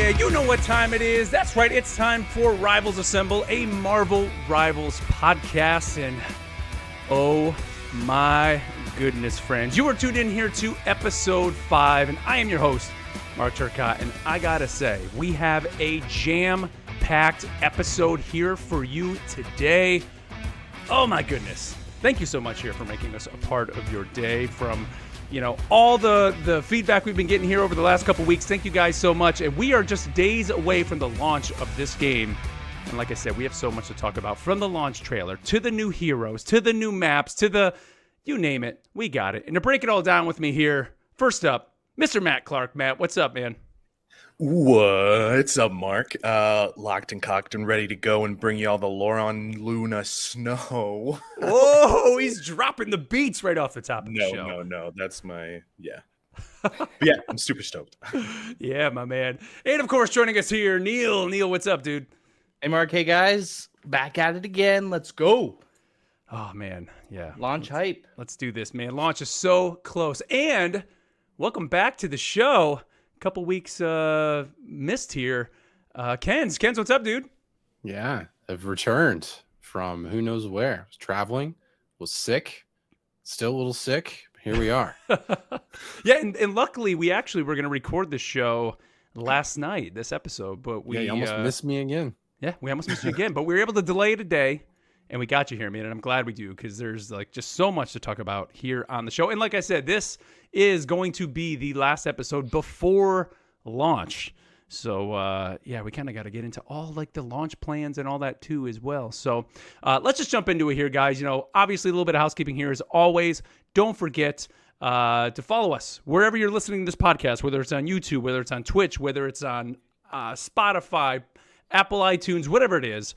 Yeah, you know what time it is. That's right, it's time for Rivals Assemble, a Marvel Rivals podcast. And oh my goodness, friends, you are tuned in here to episode 5, and I am your host, Mark Turcotte. And I gotta say, we have a jam-packed episode here for you today. Oh my goodness. Thank you so much here for making us a part of your day. From all the feedback we've been getting here over the last couple weeks. Thank you guys so much. And we are just days away from the launch of this game. And like I said, we have so much to talk about, from the launch trailer to the new heroes, to the new maps, to the, you name it, we got it. And to break it all down with me here, first up, Mr. Matt Clark. Matt, what's up, man? What's up, Mark? Locked and cocked and ready to go and bring you all the lore on Luna Snow. Oh, he's dropping the beats right off the top of the show. No. That's my, yeah. Yeah, I'm super stoked. Yeah, my man. And of course, joining us here, Neil. Neil, what's up, dude? Hey, Mark. Hey, guys. Back at it again. Let's go. Oh, man. Yeah. Launch hype. Let's do this, man. Launch is so close. And welcome back to the show. Couple weeks missed here. Ken's, what's up, dude? Yeah, I've returned from who knows where. I was traveling, was sick, still a little sick. Here we are. Yeah, and luckily we actually were going to record the show last night, this episode, but we you almost missed me again. Yeah, we almost missed you again, but we were able to delay it a day. And we got you here, man, and I'm glad we do, because there's just so much to talk about here on the show. And like I said, this is going to be the last episode before launch. So, yeah, we kind of got to get into all the launch plans and all that too as well. So let's just jump into it here, guys. Obviously a little bit of housekeeping here as always. Don't forget to follow us wherever you're listening to this podcast, whether it's on YouTube, whether it's on Twitch, whether it's on Spotify, Apple iTunes, whatever it is.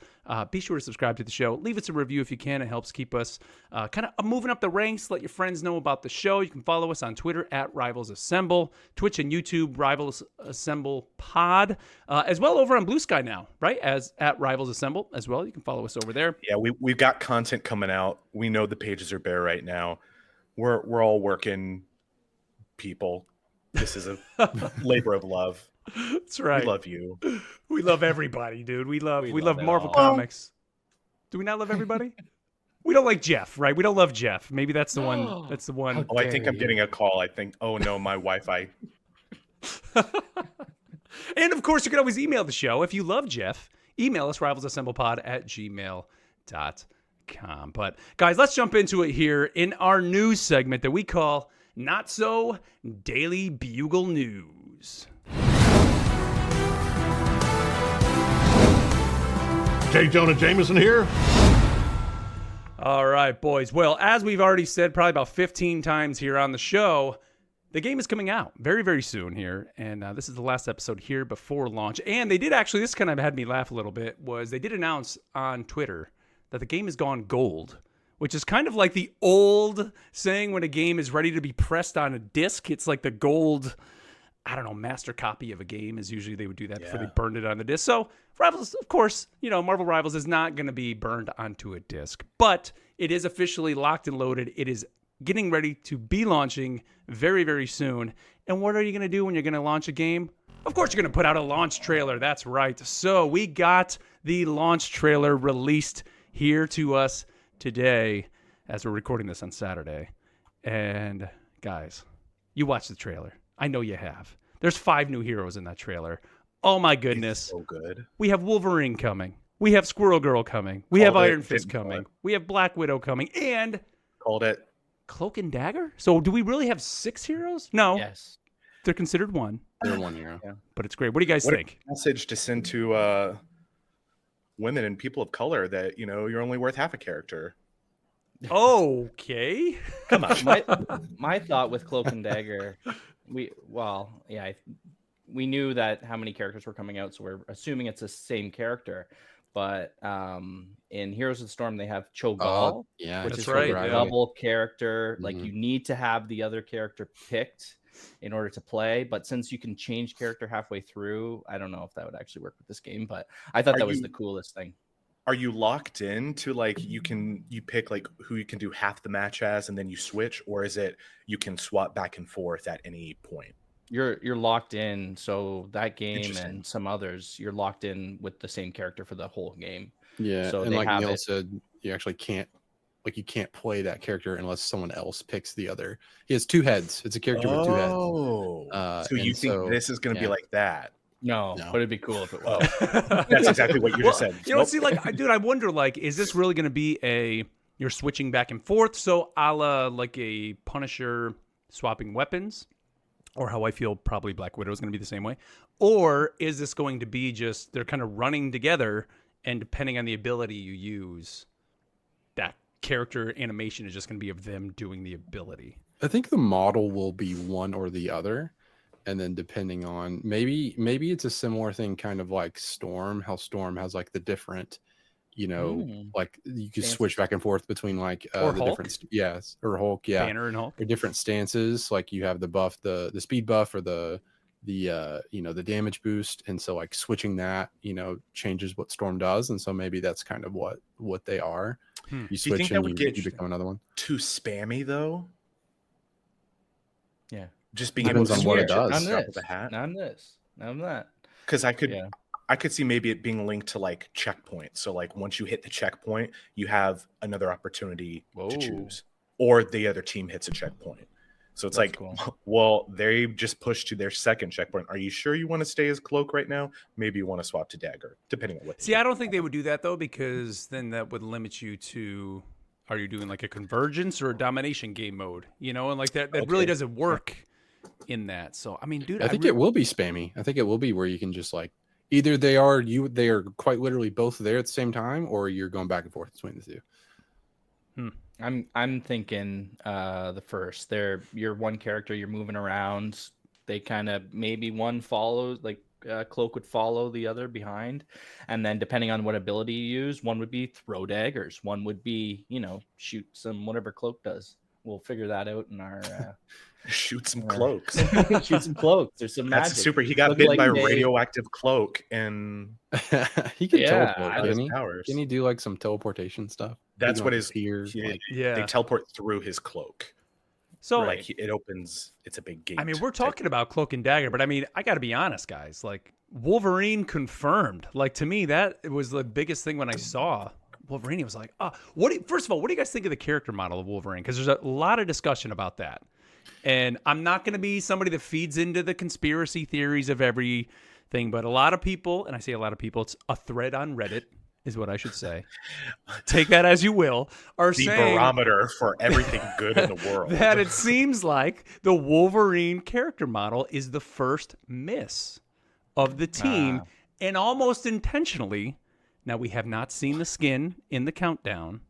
Be sure to subscribe to the show. Leave us a review if you can. It helps keep us kind of moving up the ranks. Let your friends know about the show. You can follow us on Twitter at Rivals Assemble, Twitch and YouTube, Rivals Assemble Pod, as well over on Blue Sky now, right? As at Rivals Assemble as well. You can follow us over there. Yeah, we've got content coming out. We know the pages are bare right now. We're all working people. This is a labor of love. That's right. We love you. We love everybody, dude. We love Marvel all. Comics. Do we not love everybody? We don't like Jeff, right? We don't love Jeff. Maybe that's the one. That's the one. Oh, I think I'm getting a call. I think, oh no, my Wi-Fi. And of course, you can always email the show. If you love Jeff, email us, rivalsassemblepod@gmail.com. But guys, let's jump into it here in our news segment that we call Not So Daily Bugle News. J. Jonah Jameson here. All right, boys. Well, as we've already said probably about 15 times here on the show, the game is coming out very, very soon here. And this is the last episode here before launch. And they did actually, this kind of had me laugh a little bit, was they did announce on Twitter that the game has gone gold, which is kind of like the old saying when a game is ready to be pressed on a disc. It's like the gold, I don't know, master copy of a game is usually they would do that before they burned it on the disc. So Rivals, of course, Marvel Rivals is not going to be burned onto a disc, but it is officially locked and loaded. It is getting ready to be launching very, very soon. And what are you going to do when you're going to launch a game? Of course, you're going to put out a launch trailer. That's right. So we got the launch trailer released here to us today as we're recording this on Saturday. And guys, you watched the trailer. I know you have. There's 5 new heroes in that trailer. Oh my goodness. It's so good. We have Wolverine coming. We have Squirrel Girl coming. We have Iron Fist coming. We have Black Widow coming. And Called it. Cloak and Dagger? So do we really have 6 heroes? No. Yes. They're considered 1. They're one hero. Yeah. But it's great. What do you guys What think? a message to send to women and people of color that, you're only worth half a character. Okay. Come on. My thought with Cloak and Dagger, we knew that how many characters were coming out, so we're assuming it's the same character. But in Heroes of the Storm, they have Cho'Gall, Yeah, which that's is right, a yeah. double character. Like Mhm. you need to have the other character picked in order to play. But since you can change character halfway through, I don't know if that would actually work with this game. But I thought that was the coolest thing. Are you locked in to you pick who you can do half the match as and then you switch, or is it you can swap back and forth at any point? You're locked in. So that game Interesting. and some others, you're locked in with the same character for the whole game. Yeah, So and they like have Neil it. said, you actually can't you can't play that character unless someone else picks the other. He has 2 heads. It's a character with 2 heads. Oh, so you and think so, this is going to be yeah. like that? No, No. but it'd be cool if it Oh, was. that's exactly what you just said. You know, Nope. see, like, dude, I wonder, like, is this really going to be you're switching back and forth, so a la like a Punisher swapping weapons, or how I feel probably Black Widow is going to be the same way, or is this going to be just they're kind of running together, and depending on the ability you use, that character animation is just going to be of them doing the ability. I think the model will be one or the other, and then depending on maybe it's a similar thing, kind of like Storm. How Storm has like the different, like you can Stances. switch back and forth between like Or the Hulk. different, yes, or Hulk, yeah, Banner and Hulk. or different stances. Like you have the buff, the speed buff, or the the damage boost, and so like switching that changes what Storm does, and so maybe that's kind of what they are. Hmm. You Do you think switch that and would you get become another one. too spammy though? Yeah. Just being able Depends to on what switch it at the does. drop of a hat. None this. None of that. Because I Yeah. could see maybe it being linked to like checkpoints. So like once you hit the checkpoint, you have another opportunity Whoa. to choose, or the other team hits a checkpoint. So it's That's like, cool. well, they just pushed to their second checkpoint. Are you sure you want to stay as Cloak right now? Maybe you want to swap to Dagger, depending on what. See, I don't think they would do that though, because then that would limit you to, are you doing like a convergence or a domination game mode? And like that really Okay. doesn't work in that. So I mean, dude, I think it will be spammy. I think it will be where you can just like either they are quite literally both there at the same time, or you're going back and forth between the two. I'm thinking the first. You're one character, you're moving around. They kind of maybe one follows, like Cloak would follow the other behind, and then depending on what ability you use, one would be throw daggers, one would be shoot some whatever Cloak does. We'll figure that out in our Shoot some cloaks. shoot some cloaks. There's some magic. That's super. He got Look bitten like by a they- radioactive cloak, and He can Yeah, teleport, out can his he? powers. Can he do like some teleportation stuff? That's what his peers. he- Like, yeah. They teleport through his cloak. So Like it opens. It's a big gate. I mean, we're talking about Cloak and Dagger, but I mean, I got to be honest, guys. Like Wolverine confirmed. Like to me, that was the biggest thing when I saw Wolverine. It was like, first of all, what do you guys think of the character model of Wolverine? Because there's a lot of discussion about that. And I'm not going to be somebody that feeds into the conspiracy theories of everything, but a lot of people, and I say a lot of people, it's a thread on Reddit, is what I should say. Take that as you will. Are The saying barometer for everything good in the world. that it seems like the Wolverine character model is the first miss of the team, and almost intentionally. Now, we have not seen the skin in the countdown,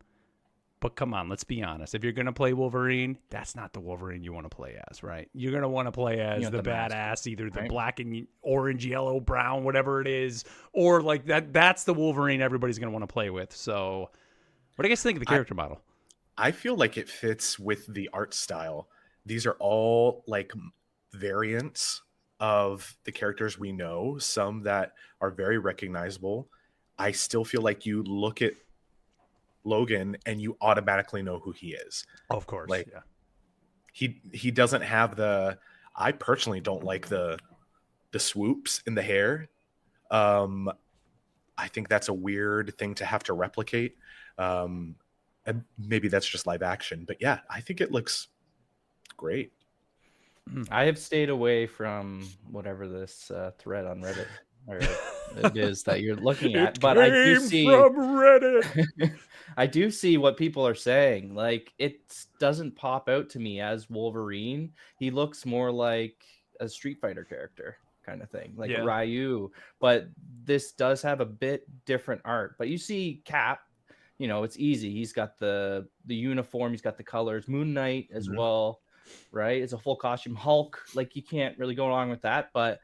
but come on, let's be honest. If you're going to play Wolverine, that's not the Wolverine you want to play as, right? You're going to want to play as the mask, badass, either the right? black and orange, yellow, brown, whatever it is, or like that. That's the Wolverine everybody's going to want to play with. So what do you guys think of the character model? I feel like it fits with the art style. These are all like variants of the characters we know, some that are very recognizable. I still feel like you look at Logan and you automatically know who he is. Of course. Like, yeah. He doesn't have I personally don't like the swoops in the hair. I think that's a weird thing to have to replicate. And maybe that's just live action, but yeah, I think it looks great. I have stayed away from whatever this thread on Reddit or it is that you're looking at, but I do see from Reddit. I do see what people are saying. Like it doesn't pop out to me as Wolverine. He looks more like a Street Fighter character kind of thing, like Yeah. Ryu. But this does have a bit different art. But you see Cap, it's easy. He's got the uniform, he's got the colors. Moon Knight as Mhm. well, right? It's a full costume. Hulk, like you can't really go wrong with that. But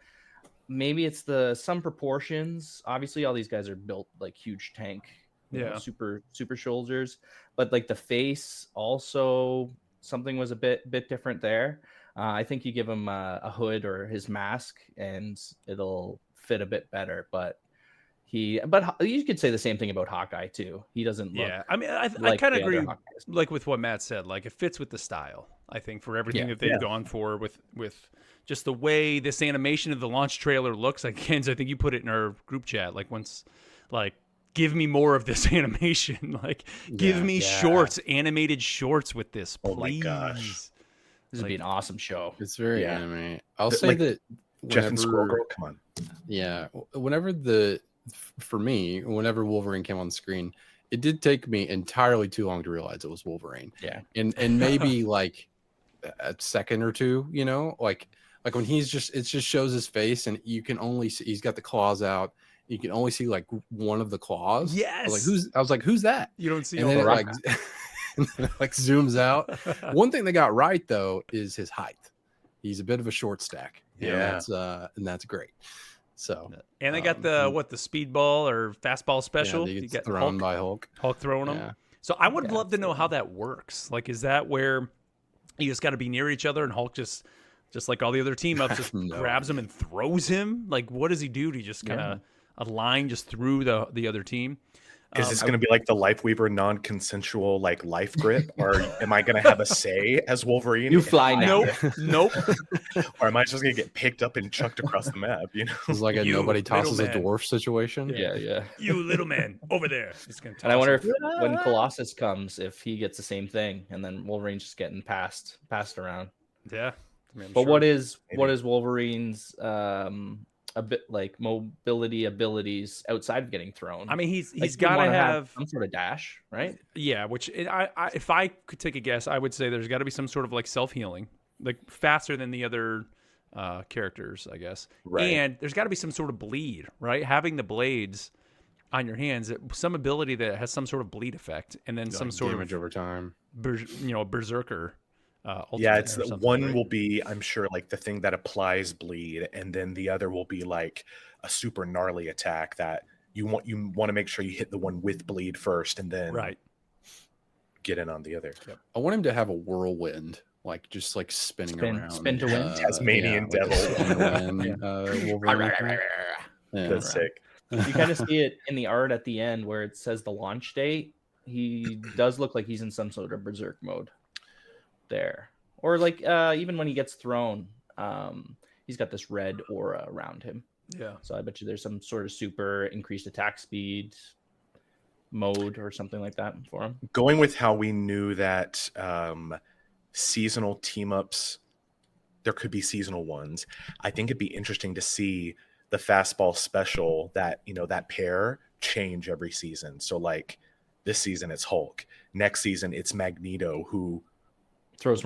maybe it's some proportions. Obviously, all these guys are built like huge tank. Super shoulders, but like the face also something was a bit different there. I think you give him a hood or his mask and it'll fit a bit better, but you could say the same thing about Hawkeye too. He doesn't look Yeah, I mean, I like kind of the other agree, Hawkeyes. like with what Matt said. Like it fits with the style. I think, for everything that they've gone for with just the way this animation of the launch trailer looks. Like, Kenz, I think you put it in our group chat. Like, give me more of this animation. Like, give me shorts, animated shorts with this, please. Oh my gosh. This would be an awesome show. It's very anime. I'll say that Jeff and Squirrel Girl, come on. Yeah, for me, whenever Wolverine came on the screen, it did take me entirely too long to realize it was Wolverine. Yeah, and maybe like a second or two, like when it just shows his face, and you can only see he's got the claws out. You can only see like one of the claws. Yes. I was like, who's that? You don't see. And then it like zooms out. One thing they got right though is his height. He's a bit of a short stack. And that's great. So, and they got the speedball or fastball special. Yeah, you get thrown by Hulk. Hulk throwing them. So I would love to know how that works. Like, is that where you just got to be near each other and Hulk just like all the other team ups just grabs him and throws him? Like, what does he do? Do he just kind of a line just through the other team? Is this going to be like the Lifeweaver non-consensual like life grip, or am I going to have a say as Wolverine? You fly now. Nope. Or am I just going to get picked up and chucked across the map? It's like a nobody tosses a dwarf situation. Yeah. You little man over there. And I wonder if when Colossus comes, if he gets the same thing, and then Wolverine's just getting passed around. Yeah. I mean, but what is Wolverine's a bit like mobility abilities outside of getting thrown? I mean, he's got to have some sort of dash, right? Yeah, which if I could take a guess, I would say there's got to be some sort of like self-healing, like faster than the other characters, I guess. Right. And there's got to be some sort of bleed, right? Having the blades on your hands, some ability that has some sort of bleed effect, and then some sort damage over time. Berserker. It's one, right? Will be, I'm sure, like the thing that applies bleed, and then the other will be like a super gnarly attack that you want to make sure you hit the one with bleed first, and then get in on the other. Yep. I want him to have a whirlwind, like just like spinning around, spin to win, Tasmanian devil. That's sick. You kind of see it in the art at the end where it says the launch date. He does look like he's in some sort of berserk mode there, or like even when he gets thrown, he's got this red aura around him. So I bet you there's some sort of super increased attack speed mode or something like that for him. Going with how we knew that seasonal team ups, there could be seasonal ones. I think it'd be interesting to see the fastball special that that pair change every season. So like this season it's Hulk, next season it's Magneto, who throws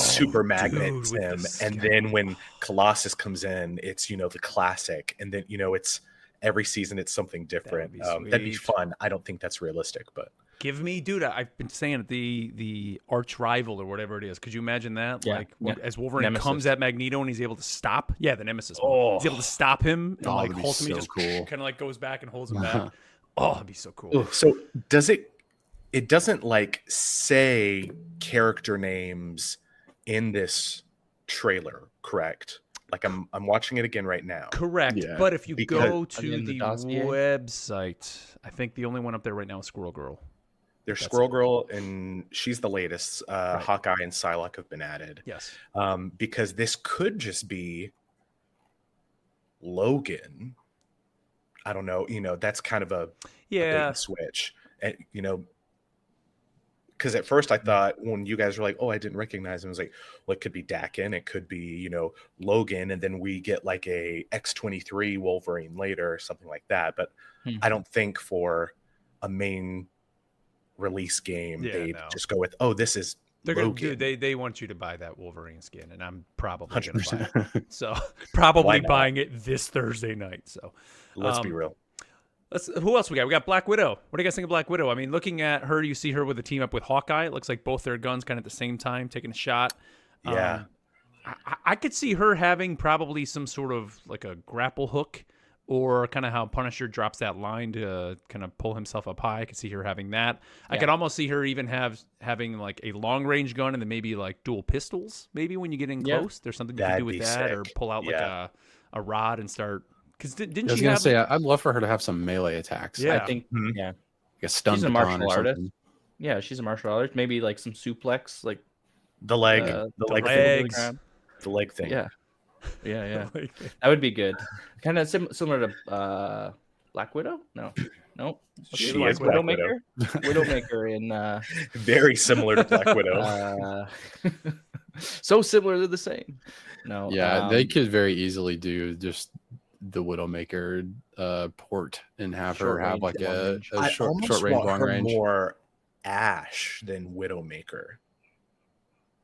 super magnets him, and then when Colossus comes in, it's the classic, and then it's every season it's something different. That'd be fun. I don't think that's realistic, but give me, dude. I've been saying it, the arch rival or whatever it is. Could you imagine that? As Wolverine comes at Magneto and he's able to stop, the Nemesis. He's able to stop him and like holds him. He just kind of like goes back and holds him back. Oh, it'd be so cool. So does it? It doesn't like say character names in this trailer, correct? Like I'm watching it again right now. Correct. Yeah. But if you go to the website, I think the only one up there right now is Squirrel Girl. There's Squirrel Girl, and she's the latest. Hawkeye and Psylocke have been added. Yes. Because this could just be Logan. I don't know. That's kind of a bait and switch. And because at first I thought when you guys were like, "Oh, I didn't recognize him," I was like, "Well, it could be Daken, it could be Logan," and then we get like a X-23 Wolverine later or something like that. But I don't think for a main release game they just go with, "Oh, this is." They're gonna do. They want you to buy that Wolverine skin, and I'm probably 100%. Gonna buy it. So probably buying it this Thursday night. So let's be real. Who else we got? We got Black Widow. What do you guys think of Black Widow? I mean, looking at her, you see her with a team up with Hawkeye. It looks like both their guns kind of at the same time, taking a shot. Yeah. I could see her having probably some sort of like a grapple hook, or kind of how Punisher drops that line to kind of pull himself up high. I could see her having that. Yeah. I could almost see her even having like a long range gun and then maybe like dual pistols. Maybe when you get in close, there's something you can do with that, or pull out like a rod and start. Because didn't I was gonna say I'd love for her to have some melee attacks. Yeah, I think like a stun. She's a martial artist. Yeah, she's a martial artist. Maybe like some suplex, like The leg, the leg legs. thing. The leg thing. Yeah. That would be good. Kind of similar to Black Widow. No. She Black is Black Widow. Widowmaker in Very similar to Black Widow. so similar, they're the same. No. Yeah, they could very easily do just the Widowmaker port and have her have range, like long a range. I short almost range, want long her range. more Ash than Widowmaker,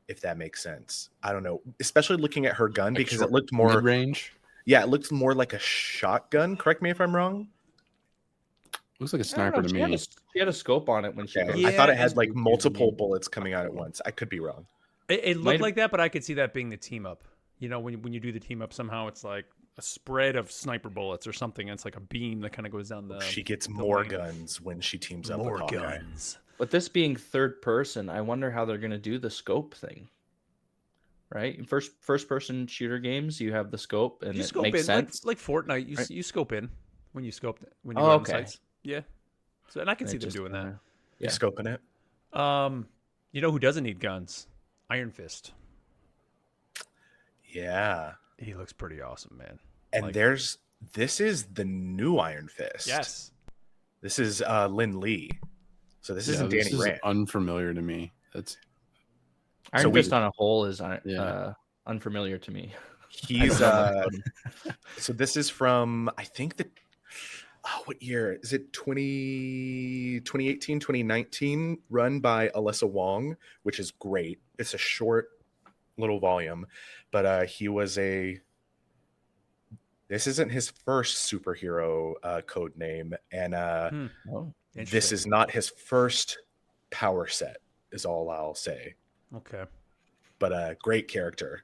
if that makes sense. I don't know, especially looking at her gun Like because it looked more range. Yeah, it looked more like a shotgun. Correct me if I'm wrong. Looks like a I don't sniper know, to she me. had a scope on it when she. Okay. goes- I thought it Yeah, had like and- multiple bullets coming out at once. I could be wrong. It looked Might- like that, but I could see that being the team up. You know, when you do the team up, somehow it's like a spread of sniper bullets or something. And it's like a beam that kind of goes down the. She gets the more lane. guns when she teams up More with Hawkeye. guns. But this being third person, I wonder how they're going to do the scope thing. Right, in first person shooter games, you have the scope, and You it scope makes in sense. like Fortnite. You Right. you scope in when you scope when you Oh, go on okay. sites. Yeah. So and I can And see it them just doing kinda- You Yeah. scoping it? You know who doesn't need guns? Iron Fist. Yeah. He looks pretty awesome, man. And Like- this is the new Iron Fist. Yes. This is Lin Lee. So this isn't this Danny is Rand. unfamiliar to me. That's Iron So we- Fist on a whole is Yeah. unfamiliar to me. He's I don't know much about him. so this is from I think what year is it? 2018 2019, run by Alyssa Wong, which is great. It's a short little volume, but this isn't his first superhero code name, and Oh, this Interesting. is not his first power set, is all I'll say. Okay. But a great character.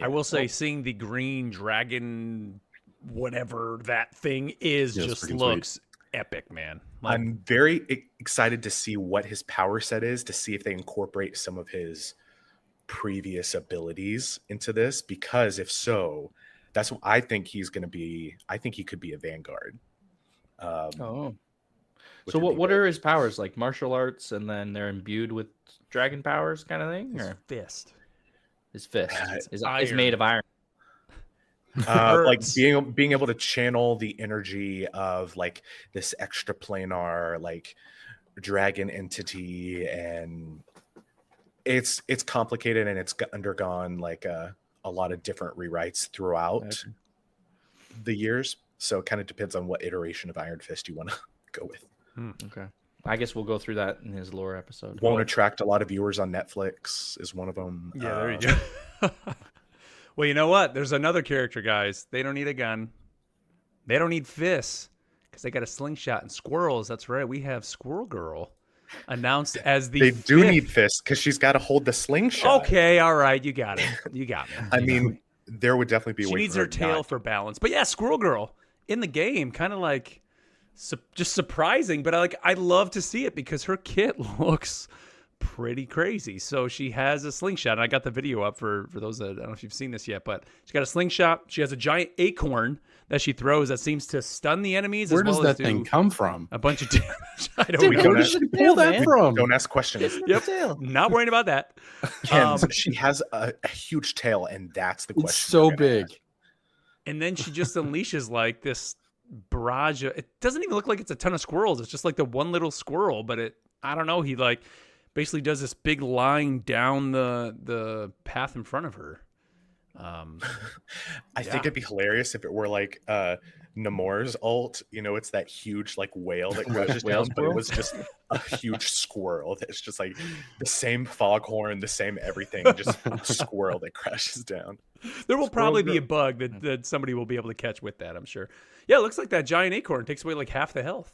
I will say, seeing the green dragon, whatever that thing is, Yeah, it's just freaking looks epic, man. Like, I'm very excited to see what his power set is, to see if they incorporate some of his previous abilities into this, because if so, that's what I think he's going to be. I think he could be a Vanguard. oh. which So would be what great. are his powers? Like martial arts, and then they're imbued with dragon powers, kind of thing, his or fist. his fist is iron. made of iron. Like Hurts. being able to channel the energy of like this extraplanar like dragon entity, and it's complicated, and it's undergone like a lot of different rewrites throughout the years. So it kind of depends on what iteration of Iron Fist you want to go with. Okay, I guess we'll go through that in his lore episode. Won't attract a lot of viewers on Netflix is one of them. Yeah, there you go. Well, you know what? There's another character, guys. They don't need a gun. They don't need fists because they got a slingshot and squirrels. That's right. We have Squirrel Girl announced as the They do fifth- need fists because she's got to hold the slingshot. Okay, all right. You got it. You got me. I mean, there would definitely be a she way needs for her tail not- for balance. But yeah, Squirrel Girl in the game, kind of like just surprising. But I love to see it because her kit looks pretty crazy. So she has a slingshot, and I got the video up for those that I don't know if you've seen this yet, but she got a slingshot. She has a giant acorn that she throws that seems to stun the enemies. where as does well that as thing do come from? a bunch of damage. I don't Dude, know. don't where ask- did you Pull that man? from? Don't ask questions. Yep. Tail. Not worrying about that. Ken, she has a huge tail, and that's the question. It's so we're gonna big. ask. And then she just unleashes like this barrage of, it doesn't even look like it's a ton of squirrels. It's just like the one little squirrel, but I don't know. He like basically does this big line down the path in front of her. I think it'd be hilarious if it were like Namor's ult. You know, it's that huge like whale that crashes Whale down, but it squirrel? was just a huge squirrel that's just like the same foghorn, the same everything, just a squirrel that crashes down. There will Squirrel probably be a girl. bug that somebody will be able to catch with that, I'm sure. Yeah, it looks like that giant acorn takes away like half the health.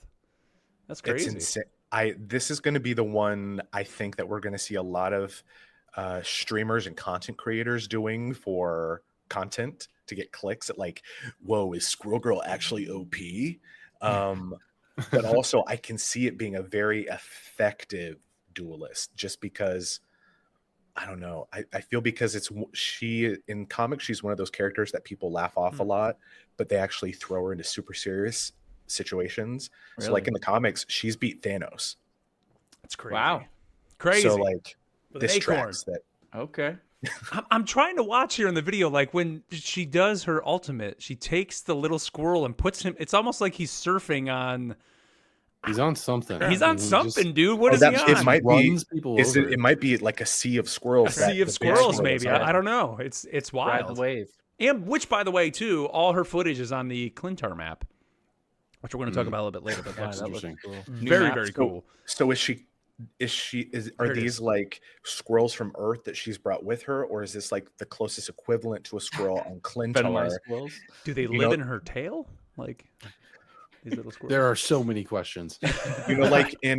That's crazy. It's insane. This is going to be the one I think that we're going to see a lot of streamers and content creators doing for content to get clicks at like, whoa, is Squirrel Girl actually OP? But also I can see it being a very effective duelist just because I don't know. I feel because she in comics, she's one of those characters that people laugh off a lot, but they actually throw her into super serious situations. So like Really? in the comics, she's beat Thanos. That's crazy. Wow. Crazy. So like With an this acorn. tracks that Okay. I'm trying to watch here in the video, like when she does her ultimate, she takes the little squirrel and puts him. It's almost like he's surfing on. He's on something. He's on He something, just dude. What is he on? It might be. runs people Is over. it might be like a sea of A squirrels. sea of the big squirrels, squirrel is maybe. on. I don't know. It's Ride the wild. wave. And which, by the way, too, all her footage is on the Clintar map, which we're going to talk about a little bit later. But Yeah, that's that looks interesting. cool. New very, maps. very cool. So are There it these is. like squirrels from Earth that she's brought with her, or is this like the closest equivalent to a squirrel on Fenway Clintar? squirrels. Do they You live know- in her tail? Like these little squirrels? There are so many questions. You know, like in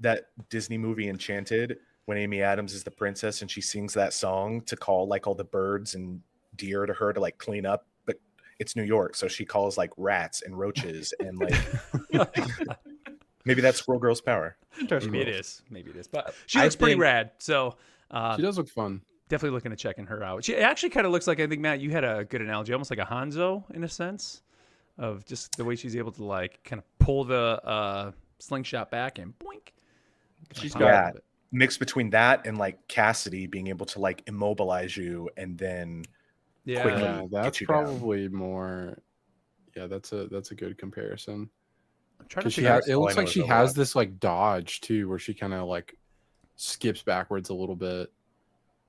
that Disney movie Enchanted, when Amy Adams is the princess and she sings that song to call like all the birds and deer to her to like clean up, but it's New York, so she calls like rats and roaches and like maybe that's Squirrel Girl's power. Maybe it is. Maybe it is. But she I looks pretty think- rad. So She does look fun. definitely looking at checking her out. She actually kind of looks like, I think, Matt, you had a good analogy, almost like a Hanzo in a sense of just the way she's able to like kind of pull the slingshot back and boink. She's Kinda got- pop Yeah. out of it. Mixed between that and like Cassidy being able to like immobilize you and then Yeah. quickly Yeah, get that's you down. probably more. Yeah, that's a good comparison. I'm trying to Because she figure out. has, it all I looks know like is she overlap. has this like dodge too, where she kind of like skips backwards a little bit,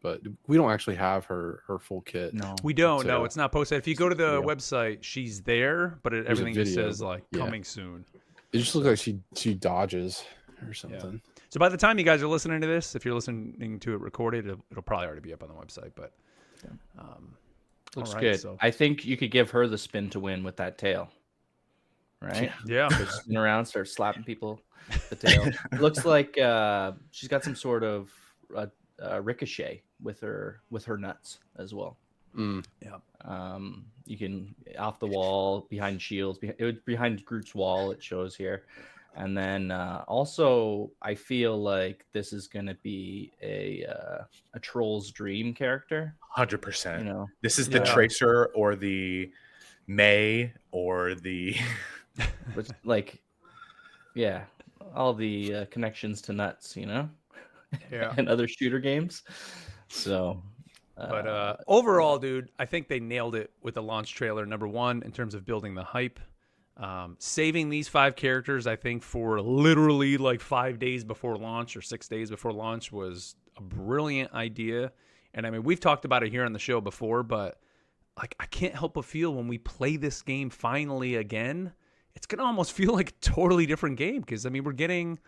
but we don't actually have her full kit. No. We don't. So- No, it's not posted. If you go to the Yeah. website, she's there, but There's a everything just video, says like yeah. coming soon. It just looks like she dodges or something. So by the time you guys are listening to this, if you're listening to it recorded, it'll probably already be up on the website. But Looks all right, good. so- I think you could give her the spin to win with that tail. Right? yeah, Just spin around, start slapping people with the tail. Looks like she's got some sort of ricochet with her nuts as well. Mm. You can off the wall, behind shields, behind Groot's wall. It shows here, and then also I feel like this is going to be a Troll's Dream character. 100%. You know, This is the Yeah. Tracer or the May or the which like, yeah, all the connections to nuts. You know, yeah. and other shooter games. So. But overall, dude, I think they nailed it with the launch trailer. Number one, in terms of building the hype, saving these 5 characters, I think for literally like 5 days before launch or 6 days before launch was a brilliant idea. And I mean, we've talked about it here on the show before, but like I can't help but feel when we play this game finally again, it's gonna almost feel like a totally different game because I mean we're getting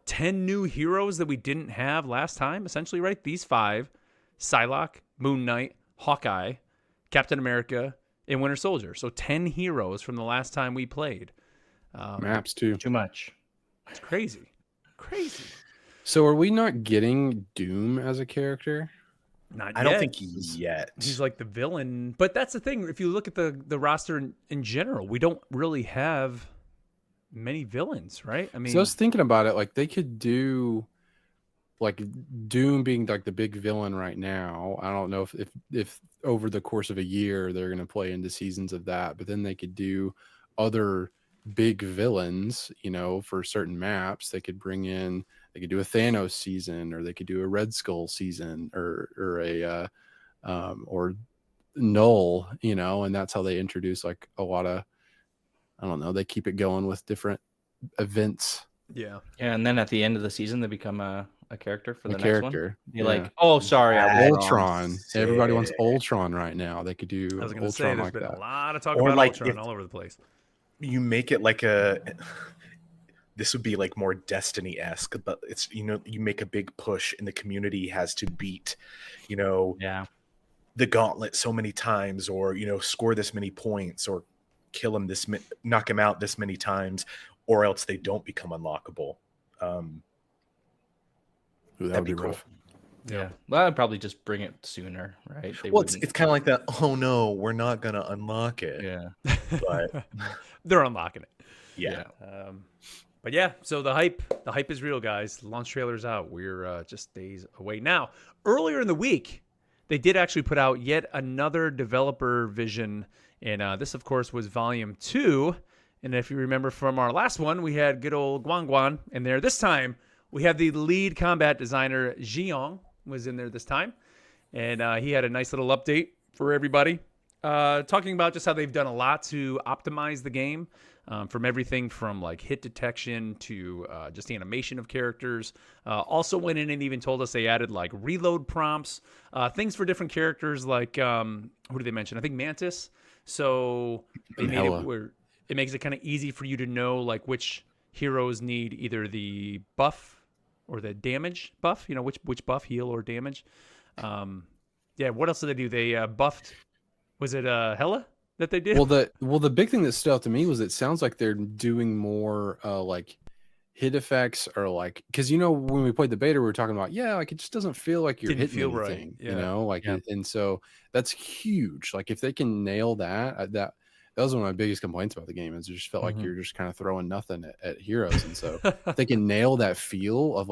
10 new heroes that we didn't have last time, essentially, right? These 5. Psylocke, Moon Knight, Hawkeye, Captain America, and Winter Soldier. So 10 heroes from the last time we played. Maps too. Too much. It's crazy. Crazy. So are we not getting Doom as a character? Not I don't yet. think yet. He's like the villain. But that's the thing. If you look at the roster in general, we don't really have many villains, right? I mean, So I was thinking about it, like they could do like Doom being like the big villain right now. I don't know if over the course of a year they're going to play into seasons of that, but then they could do other big villains, you know, for certain maps. They could do a Thanos season, or they could do a Red Skull season, or a or Null, you know, and that's how they introduce like a lot of, I don't know, they keep it going with different events. yeah. Yeah, and then at the end of the season, they become a character for the A next one. character. You're Yeah. like, oh, sorry, I was wrong. Ultron. Everybody wants Sick. Ultron right now. They could do I was going to Ultron say, there's like been that. a lot of talk Or about like Ultron if- all over the place. You make it like this would be like more Destiny-esque, but it's, you know, you make a big push and the community has to beat, you know, Yeah. the gauntlet so many times, or, you know, score this many points, or kill him knock him out this many times, or else they don't become unlockable. Ooh, that that'd would be be cool. rough. Yeah. Well, I'd probably just bring it sooner, right? They Well, wouldn't- it's kind of like that. Oh no, we're not gonna unlock it. yeah. But They're unlocking it. yeah, But yeah, so the hype is real, guys. The launch trailer's out. We're just days away. Now, earlier in the week, they did actually put out yet another developer vision, and this, of course, was Volume 2. And if you remember from our last one, we had good old Guan Guan in there. This time, we have the lead combat designer, Jiyoung, was in there this time, and he had a nice little update for everybody, talking about just how they've done a lot to optimize the game, from everything from like hit detection to just the animation of characters. Also went in and even told us they added like reload prompts, things for different characters, like who did they mention? I think Mantis. So they made it where it makes it kind of easy for you to know like which heroes need either the buff or the damage buff, which buff, heal or damage. What else did they do? They buffed, was it Hela that they did? Well, the big thing that stood out to me was it sounds like they're doing more like hit effects, or like, because when we played the beta we were talking about like it just doesn't feel like you're hitting anything, right. And so that's huge. Like if they can nail that was one of my biggest complaints about the game, is it just felt like you're just kind of throwing nothing at heroes. And so if they can nail that feel of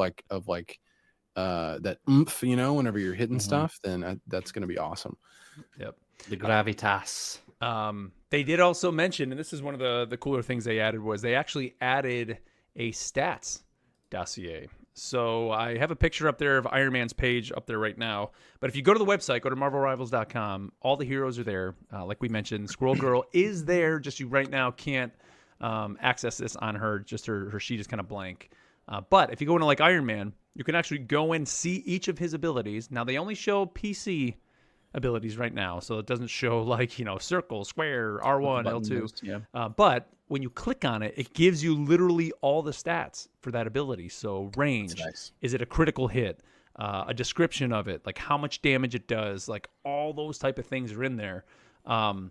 that oomph, whenever you're hitting stuff, then that's going to be awesome. Yep. The gravitas. They did also mention, and this is one of the cooler things they added, was they actually added a stats dossier. So I have a picture up there of Iron Man's page up there right now. But if you go to the website, go to MarvelRivals.com, all the heroes are there. Like we mentioned, Squirrel Girl is there. Just you right now can't access this on her. Just her sheet is kind of blank. But if you go into like Iron Man, you can actually go and see each of his abilities. Now they only show PC abilities right now, so it doesn't show like circle, square, R1, L2. But when you click on it, it gives you literally all the stats for that ability. So range, nice. Is it a critical hit, a description of it, like how much damage it does, like all those type of things are in there. And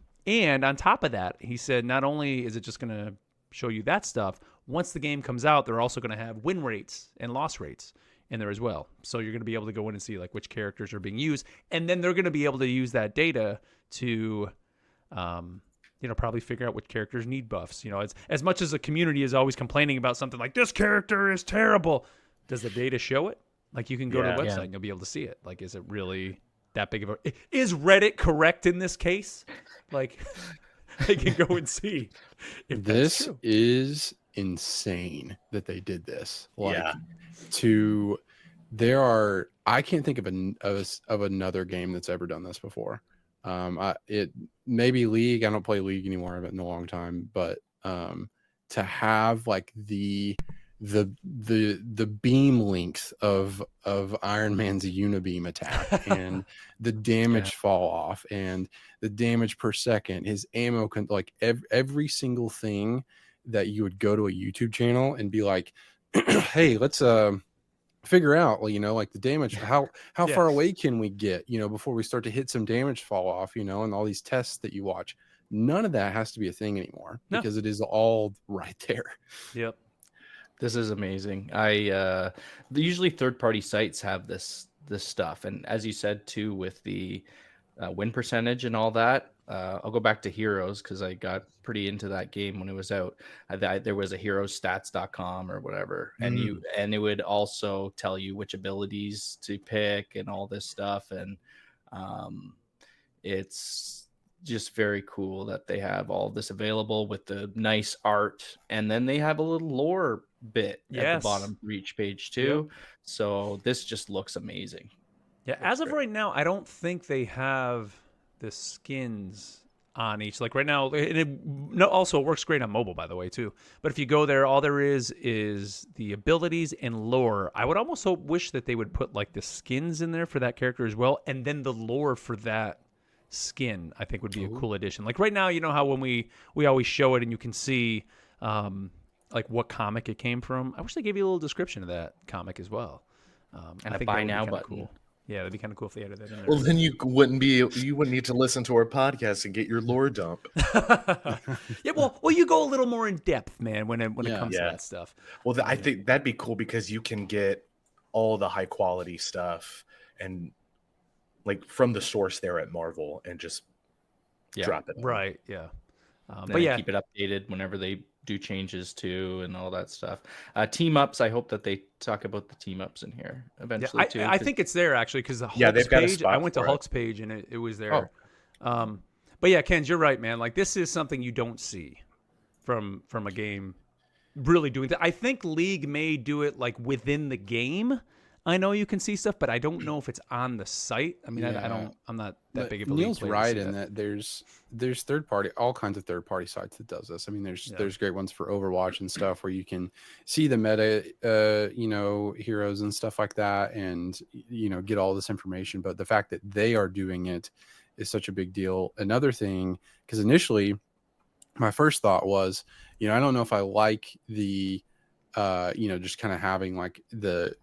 on top of that, he said not only is it just going to show you that stuff, once the game comes out, they're also going to have win rates and loss rates in there as well. So you're going to be able to go in and see like which characters are being used, and then they're going to be able to use that data to probably figure out which characters need buffs. As much as the community is always complaining about something like this character is terrible, does the data show it? Like you can go to the website and you'll be able to see it. Like, is it really that big of is Reddit correct in this case? Like they can go and see if this that's true. Is insane that they did this. I can't think of another game that's ever done this before. It maybe League. I don't play League anymore. I haven't in a long time. But to have like the beam length of Iron Man's unibeam attack and the damage fall off and the damage per second, his ammo like every single thing that you would go to a YouTube channel and be like, hey, let's figure out, like the damage, how far away can we get, before we start to hit some damage fall off, and all these tests that you watch. None of that has to be a thing anymore because it is all right there. Yep. This is amazing. Usually third-party sites have this stuff, and as you said too, with the win percentage and all that. I'll go back to Heroes because I got pretty into that game when it was out. There was a heroesstats.com or whatever, and it would also tell you which abilities to pick and all this stuff, and it's just very cool that they have all this available with the nice art, and then they have a little lore bit at the bottom for each page too. Yep. So this just looks amazing. Yeah, as of right now, I don't think they have the skins on each. Like right now, also it works great on mobile, by the way, too. But if you go there, all there is the abilities and lore. I would almost wish that they would put like the skins in there for that character as well, and then the lore for that skin, I think would be a cool addition. Like right now, how when we always show it and you can see like what comic it came from. I wish they gave you a little description of that comic as well. And a buy now button. Cool. Yeah, that'd be kind of cool if they added that in there. Well, then you wouldn't need to listen to our podcast and get your lore dump. Yeah, well, you go a little more in depth, man, when it comes to that stuff. Well, I think that'd be cool because you can get all the high quality stuff and like from the source there at Marvel and just drop it. Right. Yeah. But keep it updated whenever they do changes too and all that stuff. Team ups, I hope that they talk about the team ups in here eventually too. I think it's there actually because the Hulk's page, I went to Hulk's page and it was there. But yeah, Ken, you're right, man. Like this is something you don't see from a game really doing that. I think League may do it like within the game I know you can see stuff, but I don't know if it's on the site. I mean, I'm not that big of a league Neil's player right to see in that there's all kinds of third party sites that does this. I mean, there's great ones for Overwatch and stuff where you can see the meta, heroes and stuff like that, and get all this information. But the fact that they are doing it is such a big deal. Another thing, because initially my first thought was, I don't know if I like the, just kind of having like the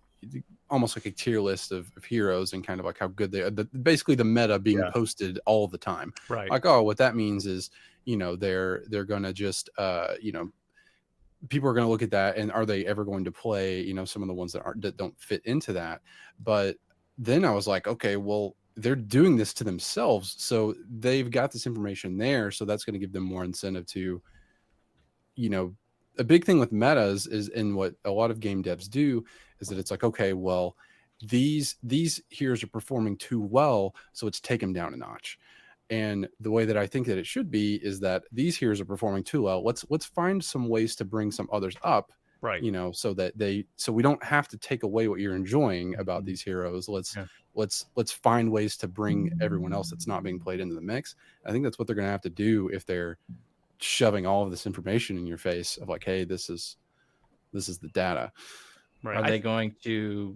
almost like a tier list of heroes and kind of like how good they are. Basically the meta being posted all the time. Right. Like, oh, what that means is, they're going to just, people are going to look at that and are they ever going to play, some of the ones that don't fit into that. But then I was like, okay, well, they're doing this to themselves. So they've got this information there. So that's going to give them more incentive to, a big thing with metas is, and what a lot of game devs do is that it's like, okay, well, these heroes are performing too well, so let's take them down a notch. And the way that I think that it should be is that these heroes are performing too well. Let's find some ways to bring some others up, right? So that so we don't have to take away what you're enjoying about these heroes. Let's find ways to bring everyone else that's not being played into the mix. I think that's what they're going to have to do if they're shoving all of this information in your face of like, hey, this is the data. Right. Are they going to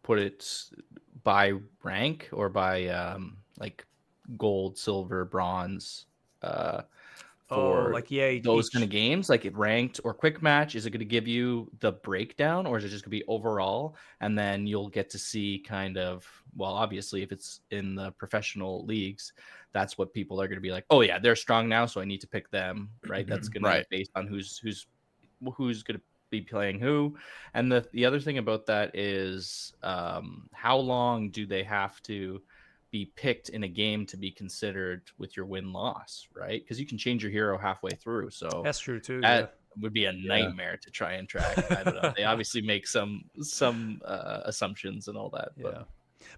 put it by rank or by like gold, silver, bronze for those kind of games? Like it ranked or quick match, is it going to give you the breakdown, or is it just going to be overall? And then you'll get to see kind of, well, obviously if it's in the professional leagues, that's what people are going to be like, oh yeah, they're strong now, so I need to pick them, right? That's going to be based on who's going to be playing who. And the other thing about that is how long do they have to be picked in a game to be considered with your win-loss, right? Because you can change your hero halfway through, so that's true too. That would be a nightmare to try and track. I don't know. They obviously make some assumptions and all that.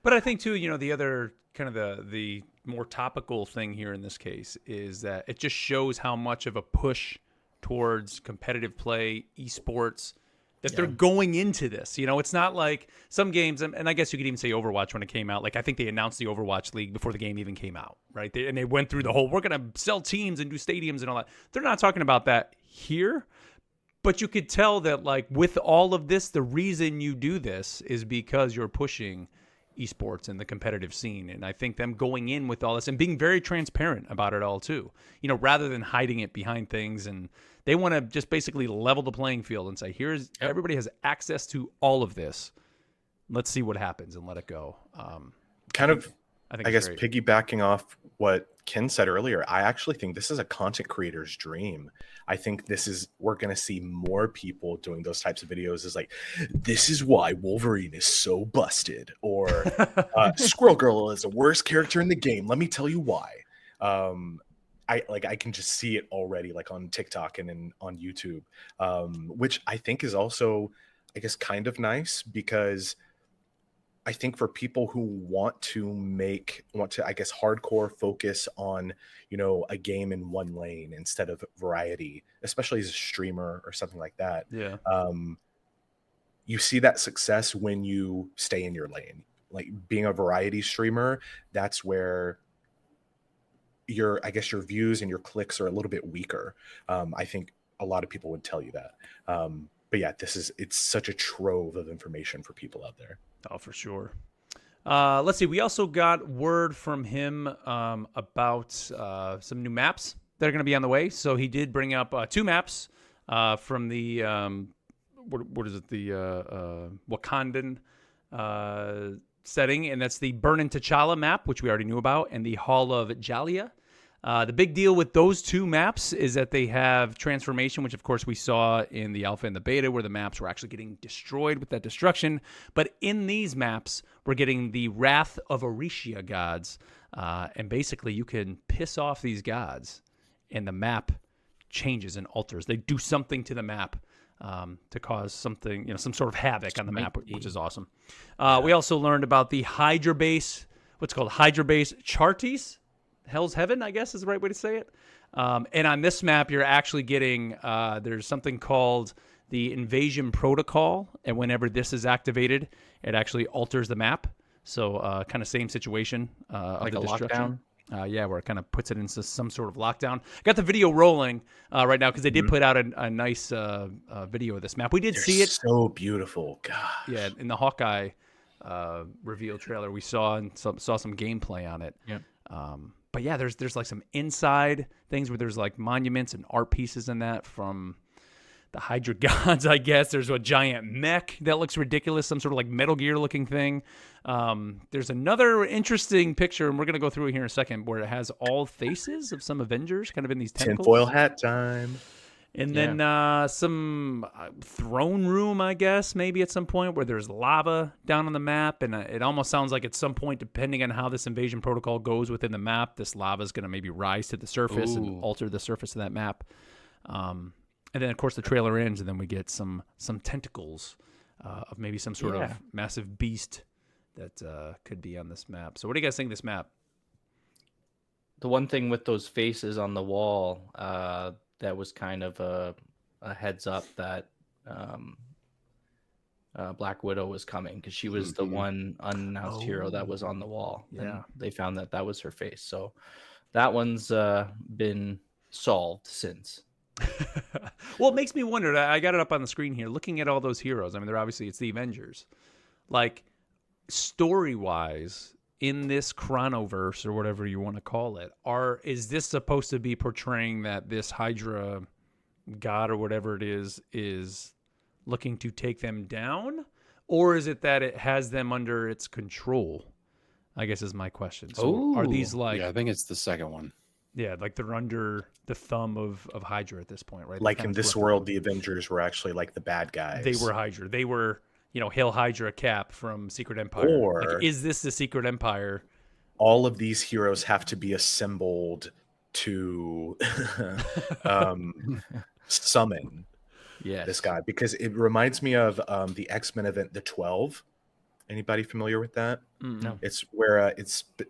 But I think too, the other kind of the more topical thing here in this case is that it just shows how much of a push towards competitive play, esports, that they're going into this. It's not like some games, and I guess you could even say Overwatch when it came out. Like I think they announced the Overwatch League before the game even came out, right? They went through the whole, we're going to sell teams and do stadiums and all that. They're not talking about that here, but you could tell that like with all of this, the reason you do this is because you're pushing esports and the competitive scene. And I think them going in with all this and being very transparent about it all too, rather than hiding it behind things. And they want to just basically level the playing field and say, everybody has access to all of this. Let's see what happens and let it go. I guess piggybacking off what Ken said earlier, I actually think this is a content creator's dream. I think we're going to see more people doing those types of videos. Is like, this is why Wolverine is so busted, or Squirrel Girl is the worst character in the game. Let me tell you why. I can just see it already, like on TikTok and on YouTube, which I think is also, I guess, kind of nice, because I think for people who want to, I guess, hardcore focus on, a game in one lane instead of variety, especially as a streamer or something like that. Yeah. You see that success when you stay in your lane. Like being a variety streamer, that's where your views and your clicks are a little bit weaker. I think a lot of people would tell you that. But yeah, it's such a trove of information for people out there. Oh, for sure. Let's see. We also got word from him about some new maps that are going to be on the way. So he did bring up 2 maps from the what is it? The Wakandan setting, and that's the Burnin T'Challa map, which we already knew about, and the Hall of Jalia. The big deal with those 2 maps is that they have transformation, which of course we saw in the alpha and the beta, where the maps were actually getting destroyed with that destruction. But in these maps, we're getting the Wrath of Orisia gods. And basically you can piss off these gods and the map changes and alters. They do something to the map to cause something, some sort of havoc on the map, which is awesome. We also learned about the Hydra base, what's called Hydra base Chartis. Hell's Heaven, I guess is the right way to say it. And on this map, you're actually getting, there's something called the invasion protocol, and whenever this is activated, it actually alters the map. So kind of same situation. Like of a the destruction. lockdown? Yeah, where it kind of puts it into some sort of lockdown. Got the video rolling right now because they did put out a nice video of this map. We did see it. So beautiful. God. Yeah, in the Hawkeye reveal trailer, we saw some gameplay on it. Yeah. But yeah, there's like some inside things where there's like monuments and art pieces in that from the Hydra gods, I guess. There's a giant mech that looks ridiculous, some sort of like Metal Gear looking thing. There's another interesting picture, and we're going to go through it here in a second, where it has all faces of some Avengers kind of in these tentacles. Tinfoil hat time. And then some throne room, I guess, maybe at some point where there's lava down on the map. And it almost sounds like at some point, depending on how this invasion protocol goes within the map, this lava is going to maybe rise to the surface and alter the surface of that map. And then, of course, the trailer ends, and then we get some tentacles of maybe some sort of massive beast that could be on this map. So what do you guys think of this map? The one thing with those faces on the wall that was kind of a heads up that Black Widow was coming, because she was the one unannounced hero that was on the wall. Yeah. And they found that was her face. So that one's been solved since. Well, it makes me wonder. I got it up on the screen here. Looking at all those heroes, I mean, it's the Avengers. Like, story-wise, in this Chronoverse or whatever you want to call it, is this supposed to be portraying that this Hydra god or whatever it is looking to take them down, or is it that it has them under its control? I guess is my question. So are these like? Yeah, I think it's the second one. Yeah, like they're under the thumb of Hydra at this point, right? Like in this world, the Avengers were actually like the bad guys. They were Hydra. They were, Hail Hydra Cap from Secret Empire. Or like, is this the Secret Empire? All of these heroes have to be assembled to summon this guy, because it reminds me of the X-Men event, the 12. Anybody familiar with that? No. It's where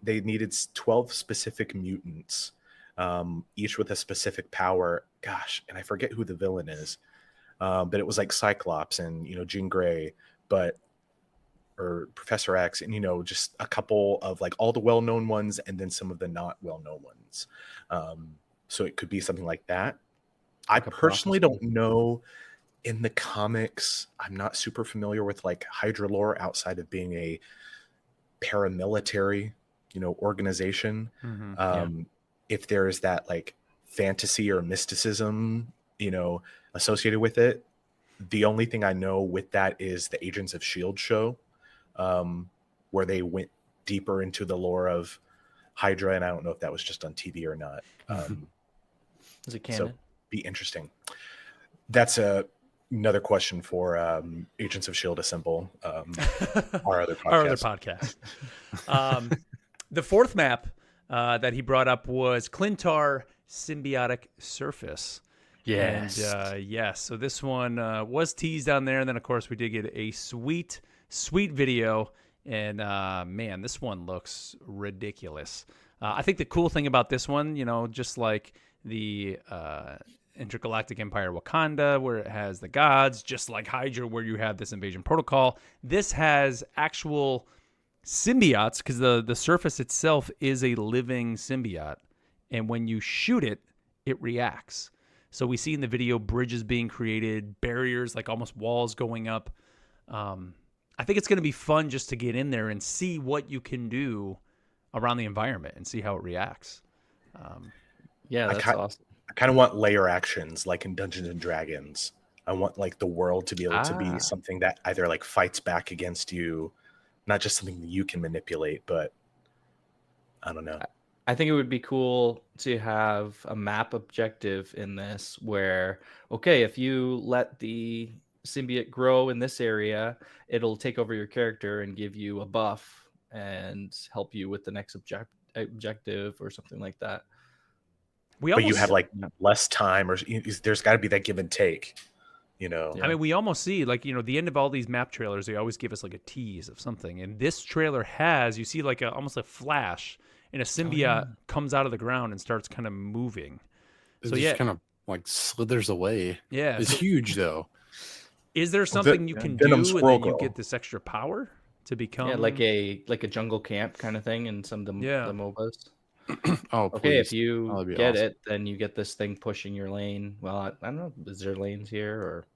they needed 12 specific mutants, each with a specific power. Gosh, and I forget who the villain is, but it was like Cyclops and Jean Grey, or Professor X, and just a couple of like all the well-known ones, and then some of the not well-known ones. So it could be something like that. I personally don't know. In the comics, I'm not super familiar with like Hydra lore outside of being a paramilitary, organization. If there is that like fantasy or mysticism, associated with it, the only thing I know with that is the Agents of S.H.I.E.L.D. show, where they went deeper into the lore of Hydra, and I don't know if that was just on TV or not. Is it canon? So be interesting. That's another question for Agents of S.H.I.E.L.D. Assemble, our other podcast. The fourth map that he brought up was Clintar Symbiotic Surface. Yes. And so this one was teased on there, and then of course we did get a sweet video, and man, this one looks ridiculous. I think the cool thing about this one, just like the Intergalactic Empire Wakanda, where it has the gods, just like Hydra, where you have this invasion protocol, this has actual symbiotes, because the surface itself is a living symbiote, and when you shoot it, it reacts. So we see in the video bridges being created, barriers, like almost walls going up. I think it's going to be fun just to get in there and see what you can do around the environment and see how it reacts. That's awesome. I kind of want layer actions like in Dungeons and Dragons. I want like the world to be able to be something that either like fights back against you, not just something that you can manipulate, but I don't know. I think it would be cool to have a map objective in this where, okay, if you let the symbiote grow in this area, it'll take over your character and give you a buff and help you with the next objective or something like that. But you have like less time, or there's got to be that give and take, I mean, we almost see like, the end of all these map trailers, they always give us like a tease of something. And this trailer has, you see like almost a flash, and a symbiote comes out of the ground and starts kind of moving. It just kind of like slithers away. Yeah. It's huge though. Is there something you can Venom do and Squirrel then you Girl. get this extra power to become? Yeah, like a jungle camp kind of thing in some of the MOBAs. Oh, Okay, please. if you That'd be get awesome. it, then you get this thing pushing your lane. Well, I don't know, is there lanes here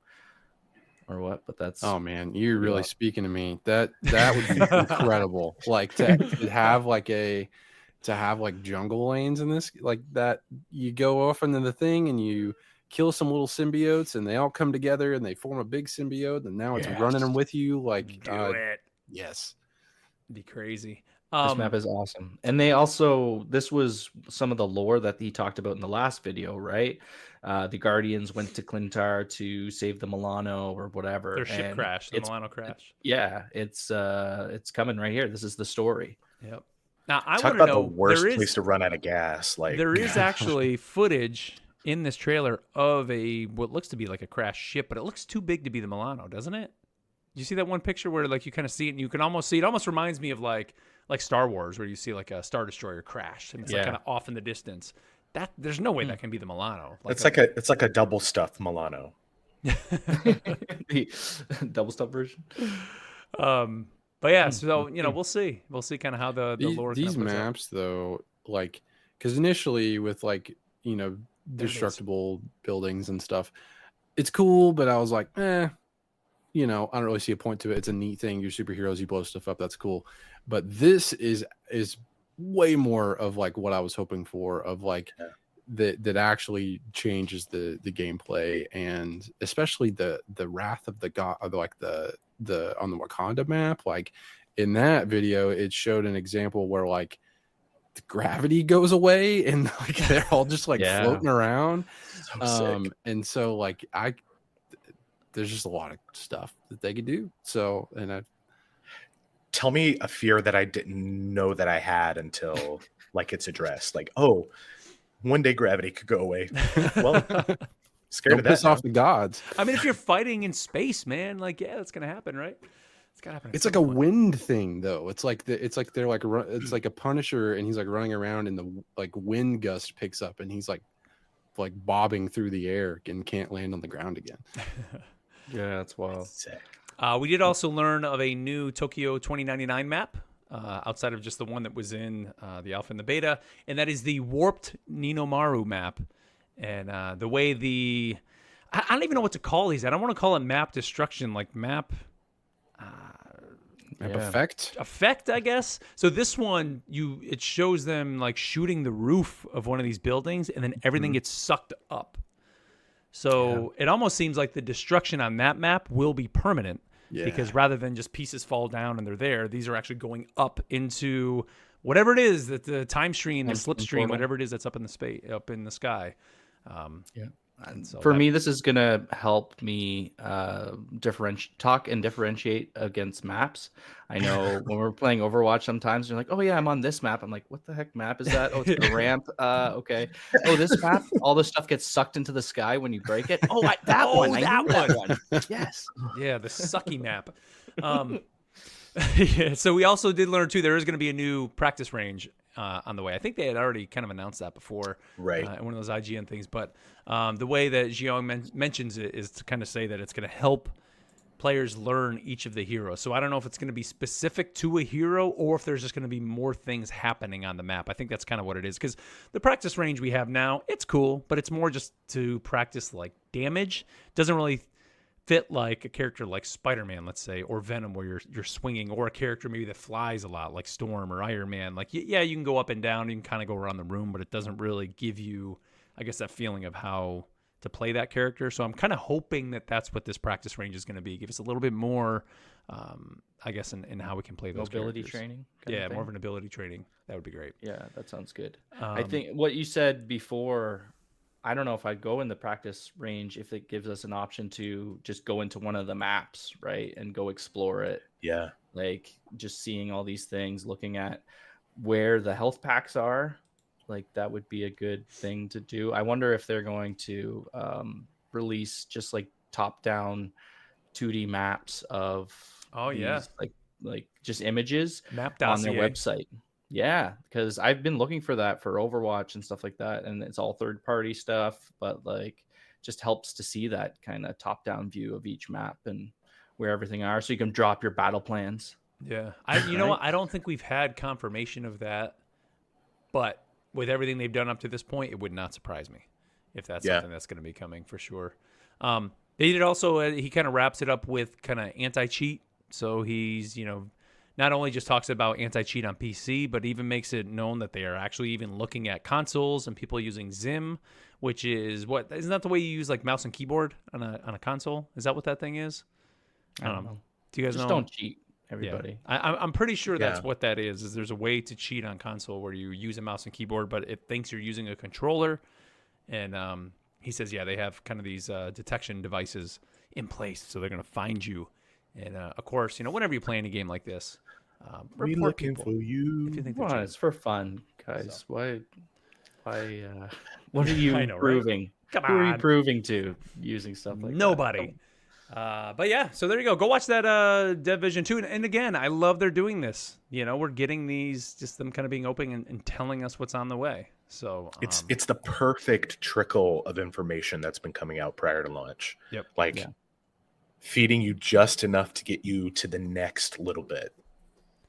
or what? But that's Oh man, you're really Yeah. speaking to me. That would be incredible. Like to have like jungle lanes in this, like that. You go off into the thing and you kill some little symbiotes, and they all come together and they form a big symbiote, and now it's running them with you. Like, do it. yes, It'd be crazy. This map is awesome. And they also, this was some of the lore that he talked about in the last video, right? The Guardians went to Clintar to save the Milano or whatever. Their ship and crashed, the Milano crash. Yeah, it's coming right here. This is the story. Yep. Now I Talk want to about know the worst there is, place to run out of gas. Like there is actually footage in this trailer of what looks to be like a crashed ship, but it looks too big to be the Milano, doesn't it? You see that one picture where like you kind of see it and you can almost see it. Almost reminds me of like Star Wars, where you see like a Star Destroyer crash and it's like kind of off in the distance. That there's no way that can be the Milano. it's like a double stuffed Milano. The double stop version. But yeah, so we'll see kind of how the lore these kind of maps though, like because initially with like destructible buildings and stuff, it's cool, but I was like, I don't really see a point to it. It's a neat thing. You're superheroes, you blow stuff up. That's cool. But this is way more of like what I was hoping for, of like that actually changes the gameplay, and especially the Wrath of the God, like the on the Wakanda map. Like in that video, it showed an example where like the gravity goes away and like they're all just like floating around. So sick. And so like there's just a lot of stuff that they could do. So, and Tell me a fear that I didn't know that I had until like it's addressed. Like, oh, one day gravity could go away. Well, scared don't of that. piss off the gods. I mean, if you're fighting in space, man, like that's gonna happen, right? It's gotta happen. It's like a wind thing, though. It's like they're like it's like a Punisher, and he's like running around, and the like wind gust picks up, and he's like bobbing through the air and can't land on the ground again. Yeah, that's wild. Sick. We did also learn of a new Tokyo 2099 map, outside of just the one that was in the alpha and the beta, and that is the Warped Ninomaru map. And the way I don't even know what to call these. I don't want to call it map destruction, like map effect, I guess. So this one, it shows them like shooting the roof of one of these buildings, and then everything gets sucked up. So it almost seems like the destruction on that map will be permanent, because rather than just pieces fall down and they're there, these are actually going up into whatever it is, that the time stream, the slipstream, whatever it is that's up in the space, up in the sky. And so for me, this is gonna help me differentiate against maps. I know when we're playing Overwatch, sometimes you're like, "Oh yeah, I'm on this map." I'm like, "What the heck map is that?" Oh, it's the ramp. Okay. Oh, this map, all the stuff gets sucked into the sky when you break it. Oh, that one. I knew that one. Yes. Yeah, the sucky map. Yeah, so we also did learn too, there is going to be a new practice range on the way. I think they had already kind of announced that before, right? In one of those IGN things. But the way that Xiong mentions it is to kind of say that it's going to help players learn each of the heroes. So I don't know if it's going to be specific to a hero or if there's just going to be more things happening on the map. I think that's kind of what it is, because the practice range we have now, it's cool, but it's more just to practice like damage. Doesn't really fit like a character like Spider-Man, let's say, or Venom, where you're swinging, or a character maybe that flies a lot like Storm or Iron Man. Like, yeah, you can go up and down, you can kind of go around the room, but it doesn't really give you, I guess, that feeling of how to play that character. So I'm kind of hoping that that's what this practice range is going to be. Give us a little bit more, I guess, in how we can play those mobility characters. Training. Yeah, more of an ability training. That would be great. Yeah, that sounds good. I think what you said before, I don't know if I'd go in the practice range if it gives us an option to just go into one of the maps, right, and go explore it. Yeah. Like just seeing all these things, looking at where the health packs are, like that would be a good thing to do. I wonder if they're going to release just like top-down 2D maps of like just images map on their website. Yeah, because I've been looking for that for Overwatch and stuff like that, and it's all third-party stuff, but like just helps to see that kind of top-down view of each map and where everything are, so you can drop your battle plans. Yeah, you know what? I don't think we've had confirmation of that, but with everything they've done up to this point, it would not surprise me if that's something that's going to be coming for sure. They did also. He kind of wraps it up with kind of anti-cheat. So he's not only just talks about anti-cheat on PC, but even makes it known that they are actually even looking at consoles and people using Zim, which is isn't that the way you use like mouse and keyboard on a console? Is that what that thing is? I don't know. Do you guys just know? don't cheat, everybody. Yeah. I'm pretty sure that's what that is. Is there's a way to cheat on console where you use a mouse and keyboard, but it thinks you're using a controller. And he says, they have kind of these detection devices in place, so they're going to find you. And of course, whenever you play any game like this, we're looking for you. If you think It's for fun, guys. So. Why? What are you proving? Right? Come on. Who are you proving to using stuff like Nobody. But yeah, so there you go. Go watch that Division 2. And again, I love they're doing this. We're getting these, just them kind of being open and telling us what's on the way. So it's the perfect trickle of information that's been coming out prior to launch. Yep. Feeding you just enough to get you to the next little bit.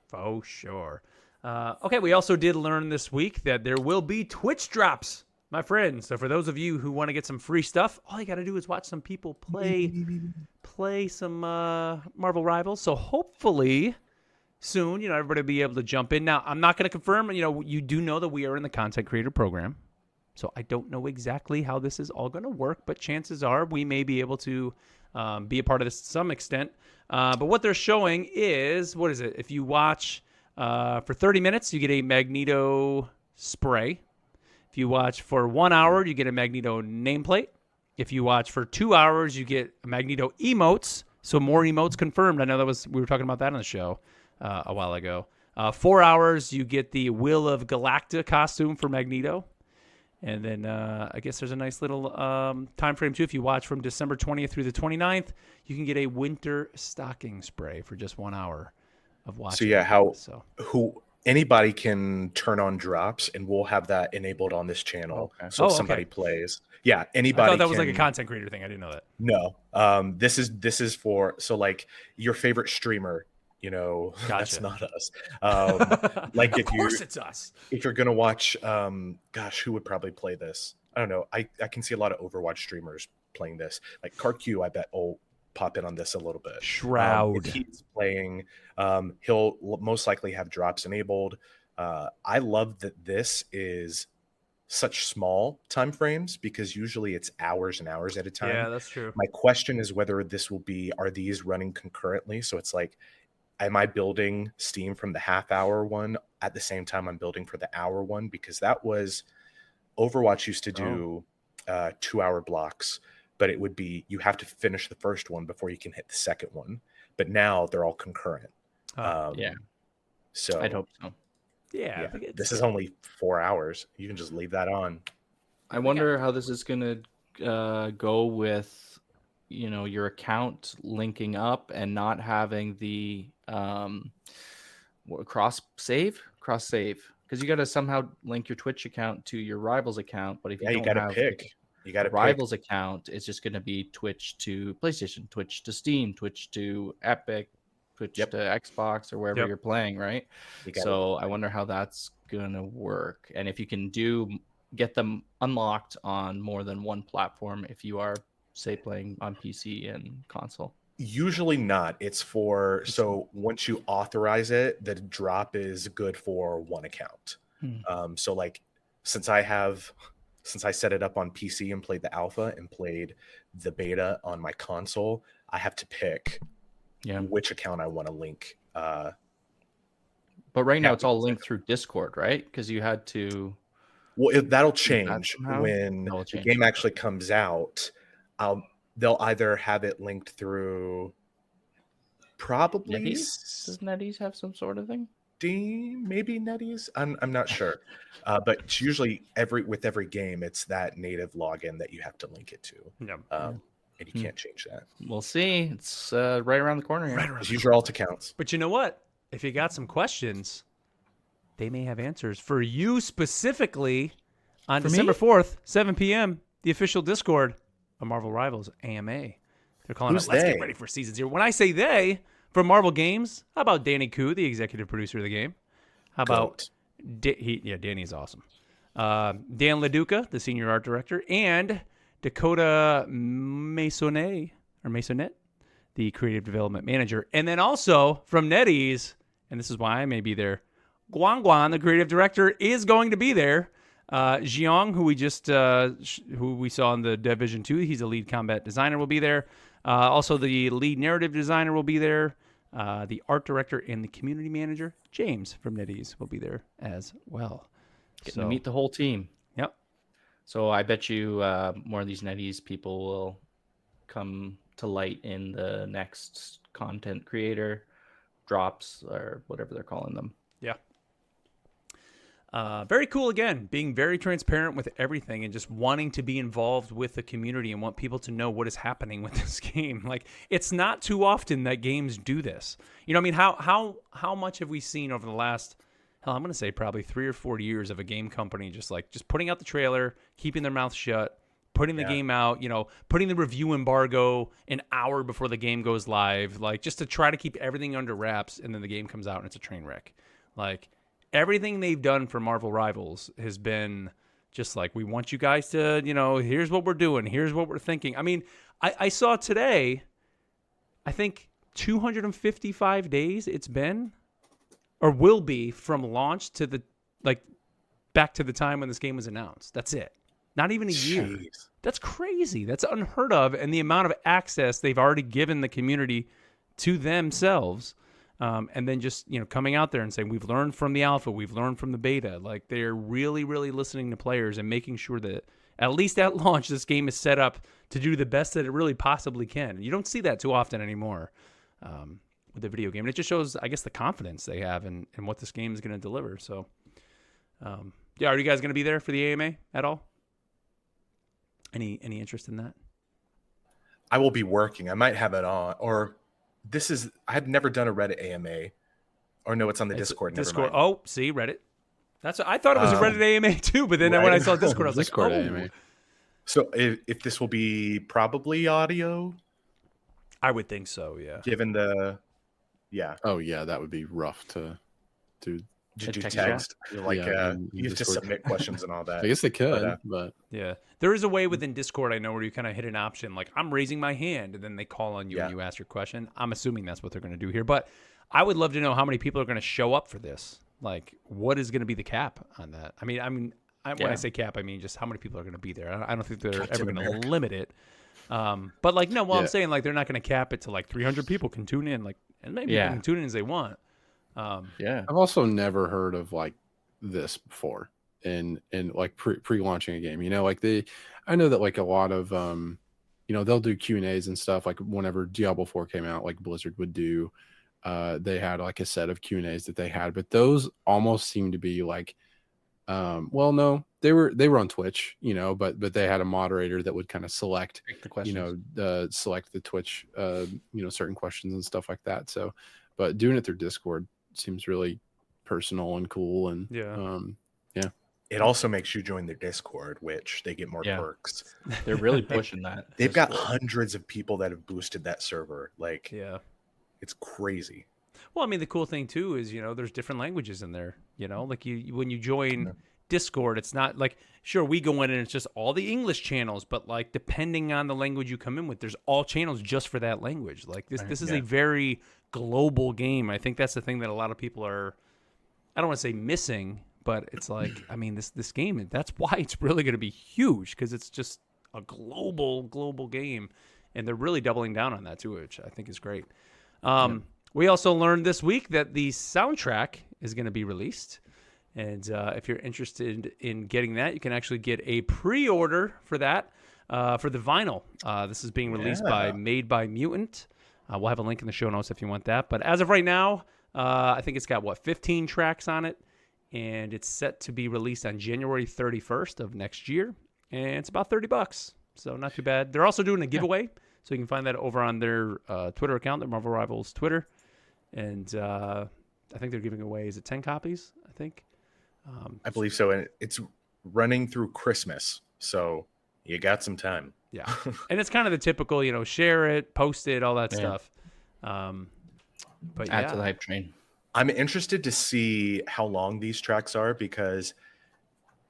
For sure. Okay, we also did learn this week that there will be Twitch drops, my friends. So for those of you who want to get some free stuff, all you got to do is watch some people play some Marvel Rivals. So hopefully soon, everybody will be able to jump in. Now, I'm not going to confirm, you do know that we are in the content creator program. So I don't know exactly how this is all going to work, but chances are we may be able to be a part of this to some extent. But what they're showing is, what is it? If you watch for 30 minutes, you get a Magneto spray. If you watch for 1 hour, you get a Magneto nameplate. If you watch for 2 hours, you get Magneto emotes. So more emotes confirmed. I know we were talking about that on the show a while ago. 4 hours, you get the Will of Galacta costume for Magneto. And then I guess there's a nice little time frame, too. If you watch from December 20th through the 29th, you can get a winter stocking spray for just 1 hour of watching. Anybody can turn on drops, and we'll have that enabled on this channel. Okay. So if somebody plays. Yeah, anybody. I thought that was like a content creator thing. I didn't know that. No. This is for, like your favorite streamer. Gotcha. That's not us. Of course it's us. If you're gonna watch, who would probably play this? I don't know. I can see a lot of Overwatch streamers playing this. Like CarQ, I bet will pop in on this a little bit. Shroud. If he's playing, he'll most likely have drops enabled. I love that this is such small time frames because usually it's hours and hours at a time. Yeah, that's true. My question is whether are these running concurrently? So it's like, am I building Steam from the half-hour one at the same time I'm building for the hour one? Because that was Overwatch used to do 2 hour blocks, but it would be you have to finish the first one before you can hit the second one. But now they're all concurrent. So I'd hope so. Yeah. This is only 4 hours. You can just leave that on. I wonder how this is going to go with your account linking up and not having the cross save because you got to somehow link your Twitch account to your Rivals account, but if you don't have the Rivals account, it's just going to be Twitch to PlayStation, Twitch to Steam, Twitch to Epic, Twitch to Xbox or wherever you're playing, right? So I wonder how that's going to work, and if you can get them unlocked on more than one platform if you are, say, playing on PC and console. Usually not. It's for, so once you authorize it, the drop is good for one account. So like, since I set it up on PC and played the alpha and played the beta on my console, I have to pick which account I want to link. But right now it's all linked through Discord, right? Because you had to. Well, that'll change when the game actually comes out. They'll either have it linked through probably NetEase? Does NetEase have some sort of thing? Steam, maybe NetEase. I'm not sure, but it's usually with every game, it's that native login that you have to link it to, and you can't change that. We'll see. It's right around the corner here. Just use your alt accounts. But you know what? If you got some questions, they may have answers for you specifically on December 4th, 7 p.m. The official Discord. of Marvel Rivals AMA. They're calling Who's it Let's they? Get Ready for Season 0. When I say they, from Marvel Games, how about Danny Koo, the executive producer of the game? How about Danny's awesome. Dan LaDuca, the senior art director, and Dakota Maisonnet, the creative development manager. And then also from NetEase, and this is why I may be there, Guan, the creative director, is going to be there. Jiang, who we saw in the Division 2, he's a lead combat designer, will be there. Also, the lead narrative designer will be there. The art director and the community manager, James from NetEase, will be there as well. Getting to meet the whole team. Yep. So I bet you more of these NetEase people will come to light in the next content creator drops or whatever they're calling them. Yeah. Very cool, again, being very transparent with everything and just wanting to be involved with the community and want people to know what is happening with this game. Like, it's not too often that games do this. You know, I mean, how much have we seen over the last, hell, I'm going to say probably 3 or 4 years of a game company just putting out the trailer, keeping their mouth shut, putting the game out, putting the review embargo an hour before the game goes live, like just to try to keep everything under wraps, and then the game comes out and it's a train wreck. Like, everything they've done for Marvel Rivals has been just like, we want you guys to, here's what we're doing. Here's what we're thinking. I mean, I saw today, I think 255 days it's been or will be from launch to back to the time when this game was announced. That's it. Not even a year. Jeez. That's crazy. That's unheard of. And the amount of access they've already given the community to themselves. And then just, coming out there and saying, we've learned from the alpha, we've learned from the beta. Like, they're really, really listening to players and making sure that at least at launch, this game is set up to do the best that it really possibly can. You don't see that too often anymore with the video game. And it just shows, I guess, the confidence they have in what this game is going to deliver. So, are you guys going to be there for the AMA at all? Any interest in that? I will be working. I might have it on, or I had never done a Reddit AMA, or no, it's on the Discord. Discord. Oh, see, Reddit. That's what I thought it was a Reddit AMA too, but then when I saw Discord, I was Discord like, AMA. So if this will be probably audio, I would think so. Yeah. given yeah. Oh yeah, that would be rough to do. To do text text, Yeah, in you have to Discord. submit questions and all that. I guess they could, But, but Yeah. There is a way within Discord, I know, where you kind of hit an option like, I'm raising my hand, and then they call on you and you ask your question. I'm assuming that's what they're going to do here. But I would love to know how many people are going to show up for this. Like, what is going to be the cap on that? I mean, when I say cap, I mean just how many people are going to be there. I don't think they're Captain ever going America. to limit it. But like, no, I'm Yeah. saying like they're not going to cap it to like 300 people can tune in, like, and maybe they can tune in as they want. Yeah. I've also never heard of like this before in like pre-launching a game. I know that like a lot of they'll do Q&As and stuff, like whenever Diablo 4 came out, like Blizzard would do. They had like a set of Q&As that they had, but those almost seem to be like no, they were on Twitch, but they had a moderator that would kind of select Pick the questions. select the Twitch certain questions and stuff like that. So but doing it through Discord seems really personal and cool, and It also makes you join their Discord, which they get more perks. They're really pushing that. They've got Discord. hundreds of people that have boosted that server. Like, Yeah. it's crazy. Well, I mean, the cool thing too is, there's different languages in there, like when you join Discord, it's not like, sure, we go in and it's just all the English channels, but like depending on the language you come in with, there's all channels just for that language. Like this is a very global game. I think that's the thing that a lot of people are, I don't want to say missing, but it's like, I mean, this game, that's why it's really going to be huge, because it's just a global game, and they're really doubling down on that too, which I think is great. We also learned this week that the soundtrack is going to be released. And if you're interested in getting that, you can actually get a pre-order for that for the vinyl. This is being released by Made by Mutant. We'll have a link in the show notes if you want that. But as of right now, I think it's got, 15 tracks on it. And it's set to be released on January 31st of next year. And it's about $30. So not too bad. They're also doing a giveaway. So you can find that over on their Twitter account, their Marvel Rivals Twitter. And I think they're giving away, is it 10 copies, I think? I believe so. And it's running through Christmas. So you got some time. Yeah. And it's kind of the typical, share it, post it, all that Yeah. stuff. But Add yeah. to the hype train. I'm interested to see how long these tracks are, because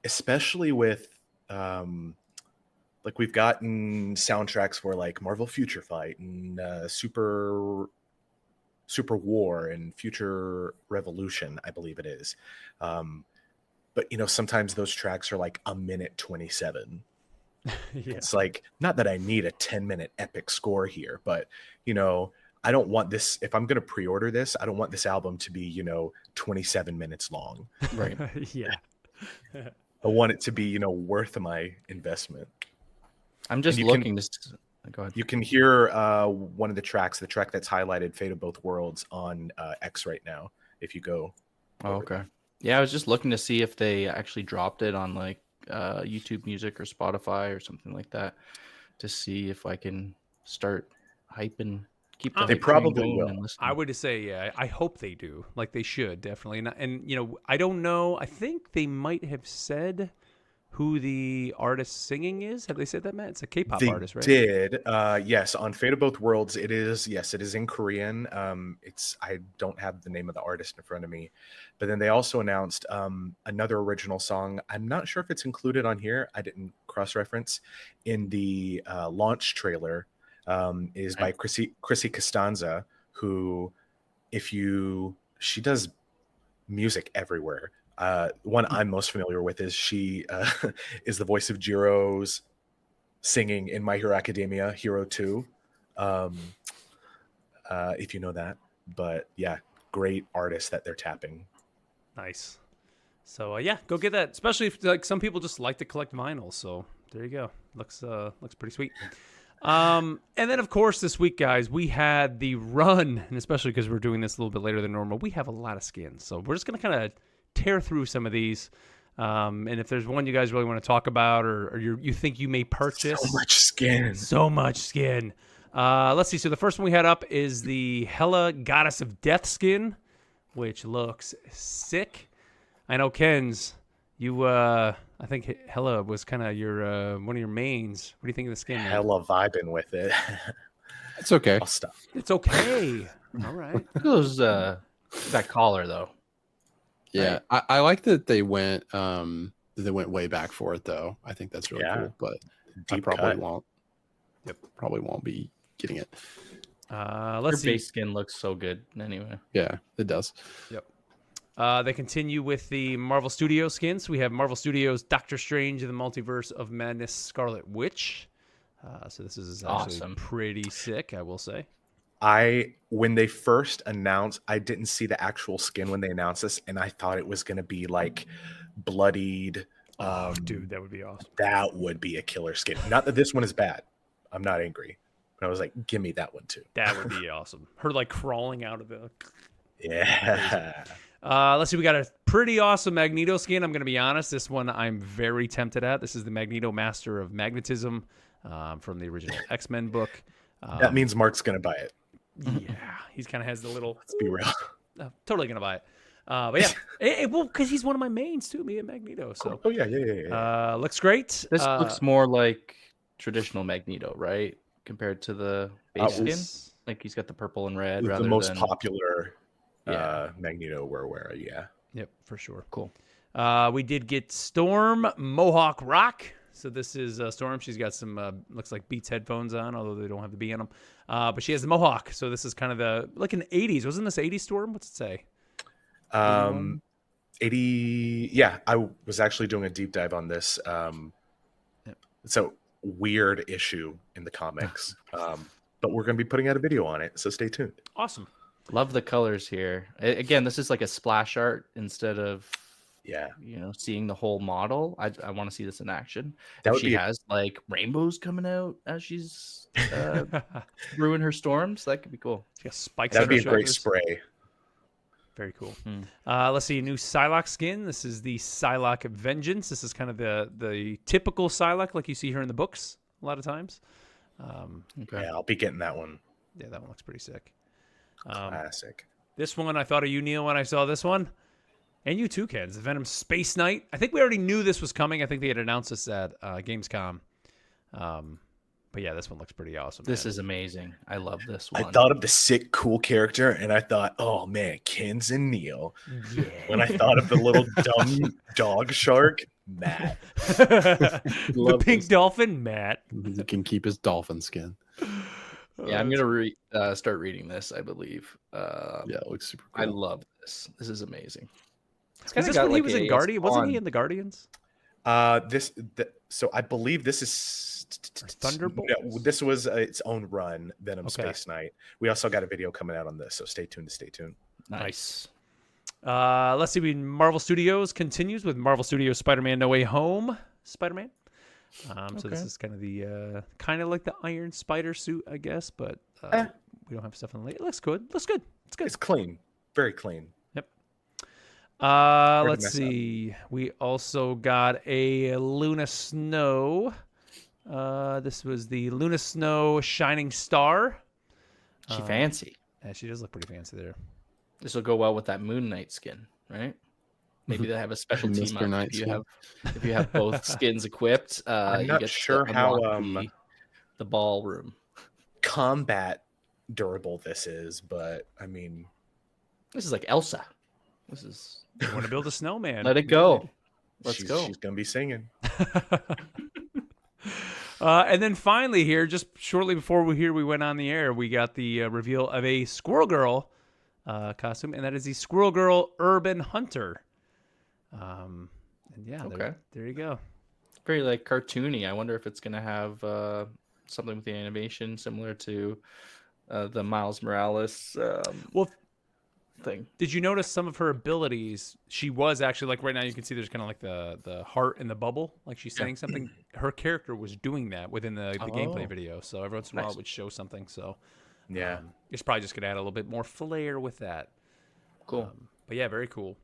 especially with like we've gotten soundtracks for like Marvel Future Fight and Super War and Future Revolution, I believe it is. But sometimes those tracks are like a minute 27. Yeah. It's like, not that I need a 10-minute epic score here, but I don't want this. If I'm going to pre-order this, I don't want this album to be 27 minutes long. Right. Yeah. I want it to be worth my investment. I'm just And you looking to. Go ahead. You can hear one of the tracks, the track that's highlighted, Fate of Both Worlds, on X right now. If you go. Oh, okay. Yeah, I was just looking to see if they actually dropped it on like YouTube Music or Spotify or something like that, to see if I can start hyping. Keep the They hype train probably going will. and listen. I would say, yeah, I hope they do. Like they should definitely. And I don't know. I think they might have said who the artist singing is. Have they said that, Matt? It's a K-pop They artist, right? did. Yes, on Fate of Both Worlds, it is. Yes, it is in Korean. I don't have the name of the artist in front of me, but then they also announced another original song. I'm not sure if it's included on here. I didn't cross-reference. In the launch trailer, is by Chrissy Costanza, who, she does music everywhere. One I'm most familiar with is she is the voice of Jiro's singing in My Hero Academia Hero 2, if you know that. But yeah, great artist that they're tapping. Nice. So yeah, go get that. Especially if like some people just like to collect vinyl. So there you go. Looks pretty sweet. And then of course this week, guys, we had the run, and especially because we're doing this a little bit later than normal, we have a lot of skins. So we're just gonna kind of tear through some of these. And if there's one you guys really want to talk about, or you think you may purchase, So much skin. skin. Let's see. So the first one we had up is the Hela Goddess of Death skin, which looks sick. I know Ken's. You, I think Hela was kind of your one of your mains. What do you think of the skin, man? Hella vibing with it. It's okay. I'll stop. It's okay. All right. Look at those that collar though. Yeah, I like that they went way back for it though. I think that's really cool. But I Deep probably cut. won't. Yep, probably won't be getting it. Your Let's see. base skin looks so good anyway. Yeah, it does. Yep. They continue with the Marvel Studios skins. We have Marvel Studios Doctor Strange in the Multiverse of Madness Scarlet Witch. So this is actually Awesome. pretty sick, I will say. When they first announced, I didn't see the actual skin when they announced this, and I thought it was going to be like bloodied. Dude, that would be awesome. That would be a killer skin. Not that this one is bad. I'm not angry. But I was like, give me that one too. That would be awesome. Her like crawling out of the. Yeah. Let's see. We got a pretty awesome Magneto skin. I'm going to be honest. This one I'm very tempted at. This is the Magneto Master of Magnetism from the original X-Men book. That means Mark's going to buy it. Yeah, he's kind of has the little. Let's be real. Totally going to buy it. But yeah, well, because he's one of my mains too, me and Magneto. So Oh, yeah. looks great. This looks more like traditional Magneto, right? Compared to the base skin. Like he's got the purple and red. the rather most than... popular Magneto we're aware of, yeah. Yep, for sure. Cool. We did get Storm Mohawk Rock. So this is Storm. She's got some looks like Beats headphones on, although they don't have the B in them. But she has the Mohawk. So this is kind of the like in the 80s. Wasn't this 80s Storm? What's it say? 80. Yeah, I was actually doing a deep dive on this. It's a weird issue in the comics, but we're going to be putting out a video on it, so stay tuned. Awesome. Love the colors here. Again, this is like a splash art instead of seeing the whole model. I want to see this in action. That if would she be has like rainbows coming out as she's brewing her storms, that could be cool. She got spikes. That'd on be her a great shoulders. spray. Very cool. Let's see, a new Psylocke skin. This is the Psylocke Vengeance. This is kind of the typical Psylocke like you see her in the books a lot of times. Okay. Yeah, I'll be getting that one. Yeah, that one looks pretty sick. Classic. This one, I thought of you, Neil, when I saw this one. And you too, Ken. It's the Venom Space Knight. I think we already knew this was coming. I think they had announced this at Gamescom. But yeah, this one looks pretty awesome. This man. is amazing. I love this one. I thought of the sick, cool character, and I thought, oh man, Kins and Neil. Yeah. When I thought of the little dumb dog shark, Matt. the Love pink this. dolphin, Matt. He can keep his dolphin skin. Yeah, I'm gonna start reading this. I believe. Yeah, it looks super I cool. love this. This is amazing. It's Is kinda this got when he like was in a Guardian? Wasn't he Spawn- in the Guardians? So I believe this is Thunderbolts? No, this was its own run, Venom Okay. Space Knight. We also got a video coming out on this, so stay tuned. Nice. Let's see. Marvel Studios continues with Marvel Studios Spider-Man No Way Home Spider-Man. So this Okay. is kind of the kind of like the Iron Spider suit, I guess, but we don't have stuff on the late. It looks good. Looks good. It's good. It's clean, very clean. Let's mess up. see. We also got a Luna Snow. This was the Luna Snow Shining Star. She fancy. Yeah, she does look pretty fancy there. This will go well with that Moon Knight skin, right? Maybe they have a special team Mr. up Knight if you skin. have both skins equipped. I'm you not get to sure how, unlock the ballroom. Combat durable this is, but I mean, This is like Elsa. This is You want to build a snowman? let it go. Let's go. She's gonna be singing. And then finally here, just shortly before we went on the air, we got the reveal of a Squirrel Girl costume, and that is the Squirrel Girl Urban Hunter. And yeah, Okay. there you go. Very like cartoony. I wonder if it's gonna have something with the animation similar to the Miles Morales Well, thing. did you notice some of her abilities? She was actually like right now you can see there's kind of like the heart in the bubble, like she's saying something. Her character was doing that within the gameplay Oh. video. So every once in a while Nice. it would show something. So Yeah. it's probably just gonna add a little bit more flair with that. Cool. But yeah, very cool.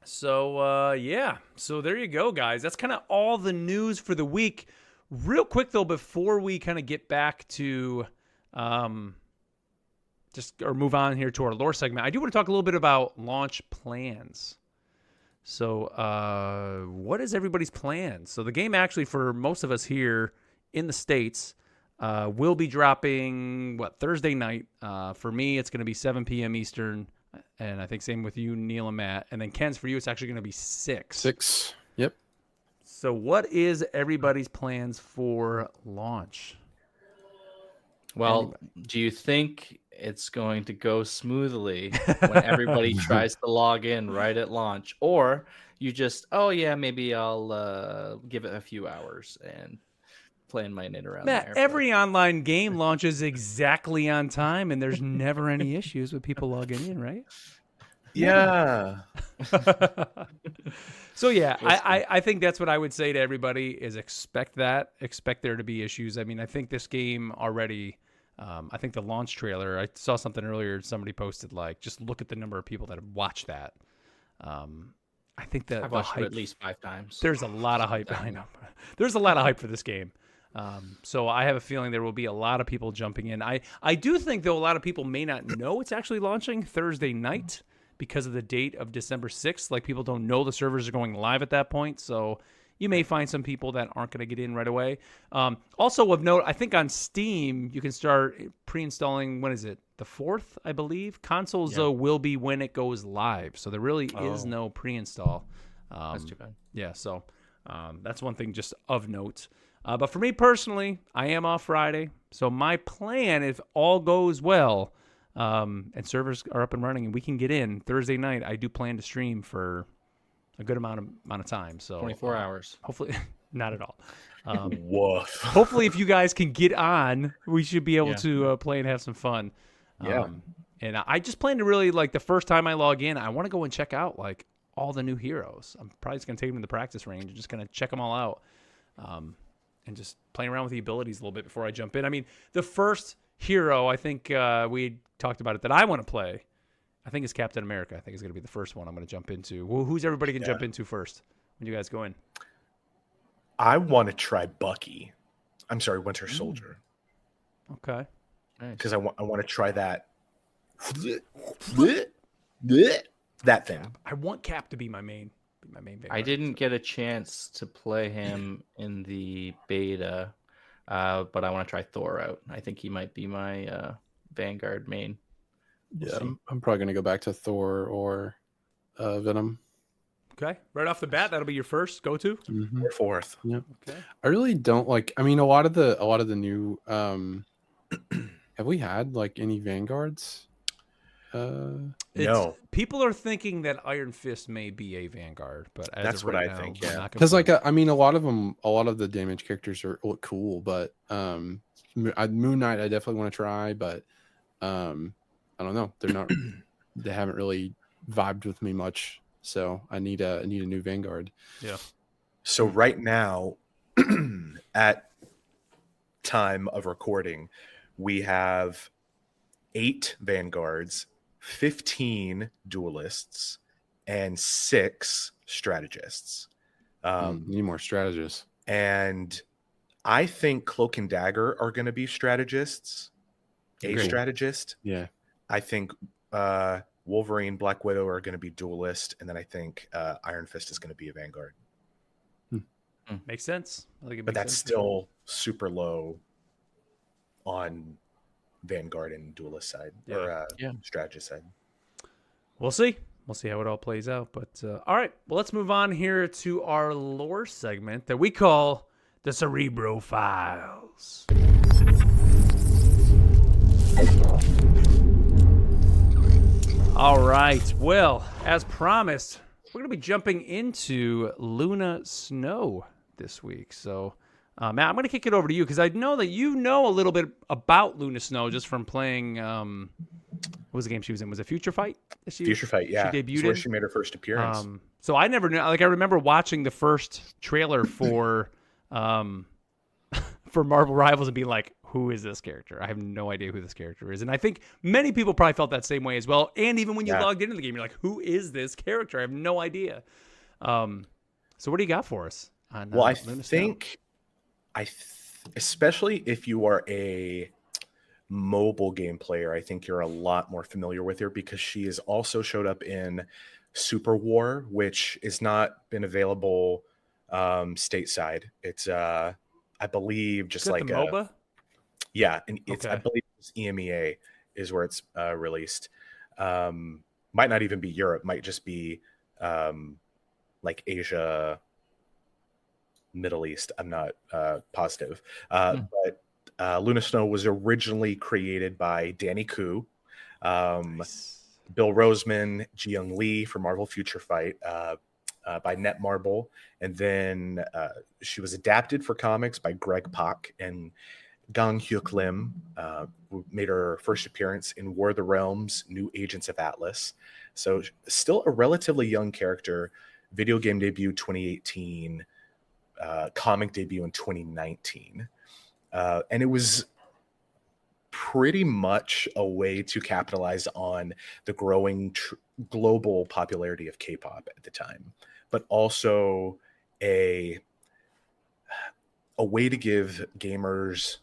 So yeah, so there you go, guys. That's kind of all the news for the week. Real quick though, before we kind of get back to move on here to our lore segment, I do want to talk a little bit about launch plans. So what is everybody's plans? So the game actually for most of us here in the States will be dropping Thursday night. For me, it's going to be 7 p.m. Eastern. And I think same with you, Neil and Matt. And then Ken's for you, it's actually going to be 6. 6. Yep. So what is everybody's plans for launch? Well, do you think it's going to go smoothly when everybody tries to log in right at launch, or you just, oh yeah, maybe I'll give it a few hours and plan my net around Matt, there. every online game launches exactly on time, and there's never any issues with people logging in, right? Yeah. So yeah, I think that's what I would say to everybody is expect that. Expect there to be issues. I mean, I think this game already, I think the launch trailer, I saw something earlier, somebody posted like, just look at the number of people that have watched that. I think that I've the watched it hype, at least 5 times. there's a lot of hype. I know. There's a lot of hype for this game. So I have a feeling there will be a lot of people jumping in. I do think, though, a lot of people may not know it's actually launching Thursday night because of the date of December 6th. Like, people don't know the servers are going live at that point. So you may find some people that aren't going to get in right away. Also of note, I think on Steam, you can start pre-installing, when is it? The 4th, I believe. Consoles, though, will be when it goes live. So there really is no pre-install. That's too bad. Yeah, so that's one thing just of note. But for me personally, I am off Friday. So my plan, if all goes well, and servers are up and running and we can get in Thursday night, I do plan to stream for a good amount of time. So 24 hours. Hopefully, not at all. Woof. Hopefully, if you guys can get on, we should be able to play and have some fun. Yeah. And I just plan to really, like, the first time I log in, I want to go and check out, like, all the new heroes. I'm probably just going to take them to the practice range and just going to check them all out. And just playing around with the abilities a little bit before I jump in. I mean, the first hero, I think we talked about it, that I want to play, I think is Captain America. I think is going to be the first one I'm going to jump into. Well, who's everybody going to jump into first when you guys go in? I want to try Bucky. I'm sorry, Winter Soldier. Okay. Because I want to try that. That thing. I want Cap to be my main favorite. I didn't get a chance to play him in the beta, but I want to try Thor out. I think he might be my Vanguard main. We'll Yeah, see. I'm probably gonna go back to Thor or Venom. Okay, right off the bat, that'll be your first go-to. Mhm. Or fourth. Okay. I really don't like. I mean, a lot of the new. Have we had like any Vanguards? No. People are thinking that Iron Fist may be a Vanguard, but as That's of what right I now, think, we're yeah. not Because like confirmed. I mean, a lot of the damage characters look cool, but Moon Knight I definitely want to try, but I don't know. They're not. They haven't really vibed with me much, so I need a new Vanguard. Yeah. So right now, at time of recording, we have 8 Vanguards, 15 duelists, and 6 strategists. Need more strategists. And I think Cloak and Dagger are going to be strategists. Agreed. Strategist. Yeah. I think Wolverine, Black Widow are going to be duelist, and then I think Iron Fist is going to be a Vanguard. Makes sense. I think it But makes that's sense. still super low on Vanguard and duelist side or strategist side. We'll see. We'll see how it all plays out. But all right, well, let's move on here to our lore segment that we call the Cerebro Files. All right. Well, as promised, we're going to be jumping into Luna Snow this week. So, Matt, I'm going to kick it over to you because I know that you know a little bit about Luna Snow just from playing. What was the game she was in? Was it Future Fight? Future Fight, yeah. She That's debuted where in? she made her first appearance. So I never knew. Like I remember watching the first trailer for Marvel Rivals and being like, "Who is this character? I have no idea who this character is." And I think many people probably felt that same way as well. And even when you logged into the game, you're like, "Who is this character? I have no idea." So what do you got for us? On, Well, I Luna Snow? think, especially if you are a mobile game player, I think you're a lot more familiar with her because she has also showed up in Super War, which has not been available stateside. It's I believe just Is that like the MOBA. Yeah, and it's I Okay. believe it's EMEA is where it's released. Might not even be Europe, might just be like Asia, Middle East. I'm not positive. But Luna Snow was originally created by Danny Koo, Nice. Bill Roseman, Ji Young Lee for Marvel Future Fight, by Netmarble, and then she was adapted for comics by Greg Pak and Gang Hyuk Lim, who made her first appearance in War of the Realms, New Agents of Atlas. So still a relatively young character. Video game debut 2018, comic debut in 2019. And it was pretty much a way to capitalize on the growing global popularity of K-pop at the time, but also a way to give gamers,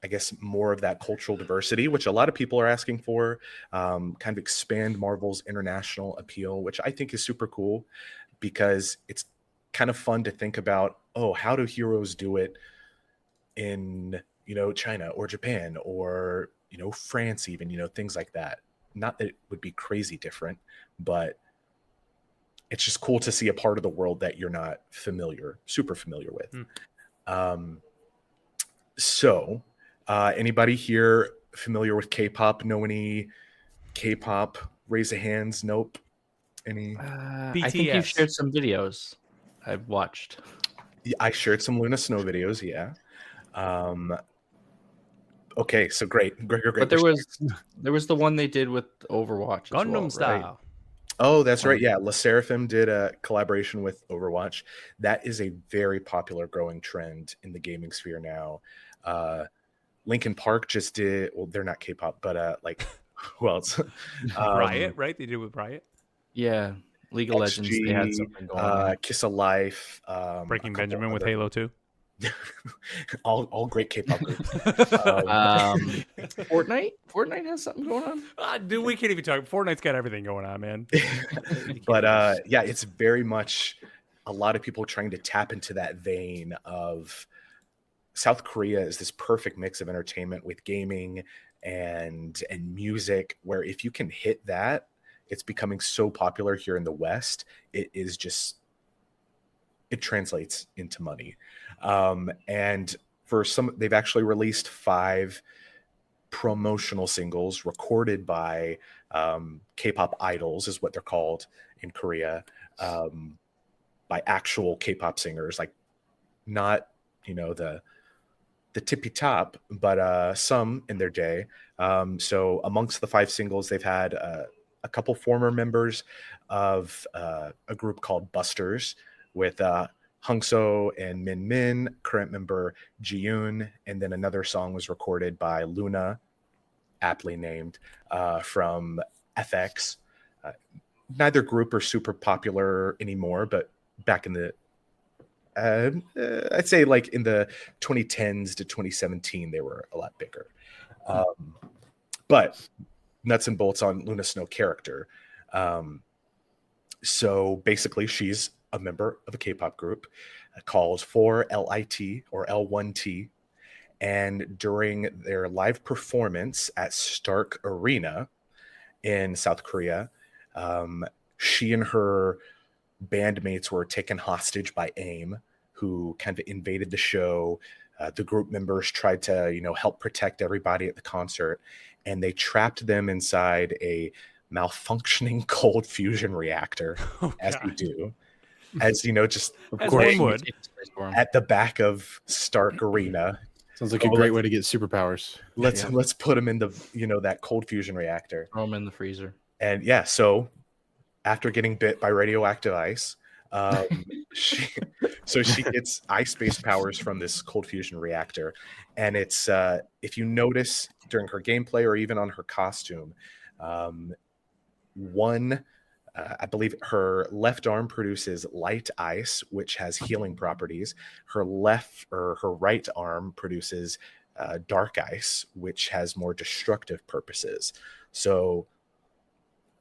I guess, more of that cultural diversity, which a lot of people are asking for, kind of expand Marvel's international appeal, which I think is super cool because it's kind of fun to think about, oh, how do heroes do it in, China or Japan or, France even, things like that. Not that it would be crazy different, but it's just cool to see a part of the world that you're not super familiar with. So anybody here familiar with K-pop? Know any K-pop? Raise the hands. Nope. Any? I think you've BTS. shared some videos I've watched. I shared some Luna Snow videos. Yeah. Okay, so great. But there was the one they did with Overwatch. As Gundam well, right? style. Oh, that's right. Yeah, La Seraphim did a collaboration with Overwatch. That is a very popular, growing trend in the gaming sphere now. Linkin Park just did. Well, they're not K-pop, but like, who else? Riot, right? They did it with Riot. Yeah, League of Legends. They had XG, something going on. Kiss of Life, Breaking a couple Benjamin with other- Halo 2. all great K-pop groups. Fortnite. Fortnite has something going on. Dude, we can't even talk. Fortnite's got everything going on, man. But yeah, it's very much a lot of people trying to tap into that vein of South Korea is this perfect mix of entertainment with gaming and music, where if you can hit that, it's becoming so popular here in the West. It is just, it translates into money. And for some, they've actually released 5 promotional singles recorded by K-pop idols, is what they're called in Korea, by actual K-pop singers, like not, you know, the tippy top, but some in their day. So amongst the 5 singles, they've had a couple former members of a group called Busters with Hongso and Min Min, current member Jiyoon, and then another song was recorded by Luna, aptly named, from FX. Neither group are super popular anymore, but back in the I'd say like in the 2010s to 2017, they were a lot bigger. But nuts and bolts on Luna Snow character. So basically, she's a member of a K-pop group called 4LIT or L1T. And during their live performance at Stark Arena in South Korea, she and her bandmates were taken hostage by AIM, who kind of invaded the show. The group members tried to, you know, help protect everybody at the concert, and they trapped them inside a malfunctioning cold fusion reactor, as you do. As you know, just of As course, one would. at the back of Stark Arena. Sounds like a great way to get superpowers. Let's put them in the, you know, that cold fusion reactor. Throw them in the freezer. And yeah, so after getting bit by radioactive ice, she gets ice-based powers from this cold fusion reactor. And it's if you notice during her gameplay or even on her costume, I believe her left arm produces light ice, which has healing properties. Her right arm produces dark ice, which has more destructive purposes. So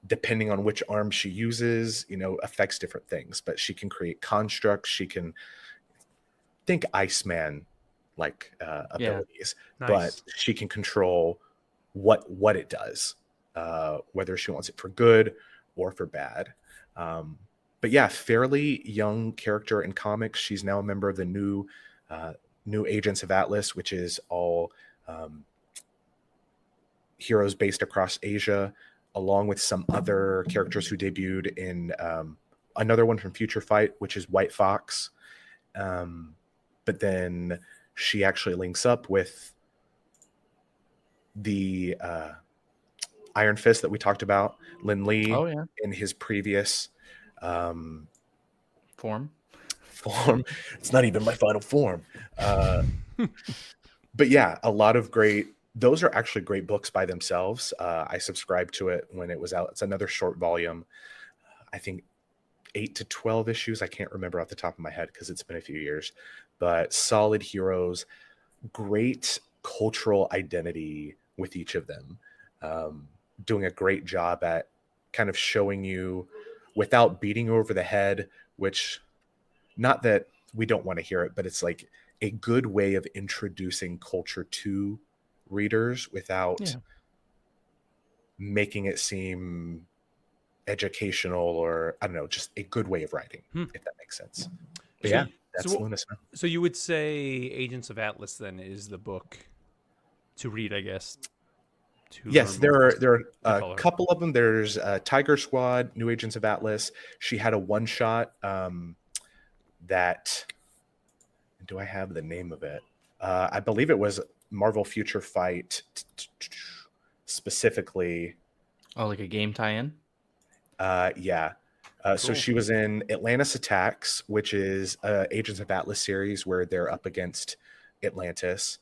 depending on which arm she uses, you know, affects different things. But she can create constructs. She can think Iceman like abilities, Nice. but she can control what it does, whether she wants it for good or for bad. But yeah, fairly young character in comics. She's now a member of the new Agents of Atlas, which is all heroes based across Asia, along with some other characters who debuted in another one from Future Fight, which is White Fox. But then she actually links up with the Iron Fist that we talked about, Lin Lee, in his previous Form. It's not even my final form. But yeah, a lot of great. Those are actually great books by themselves. I subscribed to it when it was out. It's another short volume. I think 8 to 12 issues. I can't remember off the top of my head because it's been a few years. But solid heroes, great cultural identity with each of them. Doing a great job at kind of showing you without beating you over the head, which, not that we don't want to hear it, but it's like a good way of introducing culture to readers without making it seem educational, or I don't know, just a good way of writing, if that makes sense. But yeah, that's Luna Snow. So you would say Agents of Atlas then is the book to read, I guess. Yes, there are a couple of them. There's Tiger Squad, New Agents of Atlas. She had a one-shot that, do I have the name of it? I believe it was Marvel Future Fight specifically. Oh, like a game tie-in? Yeah. So she was in Atlantis Attacks, which is Agents of Atlas series where they're up against Atlantis.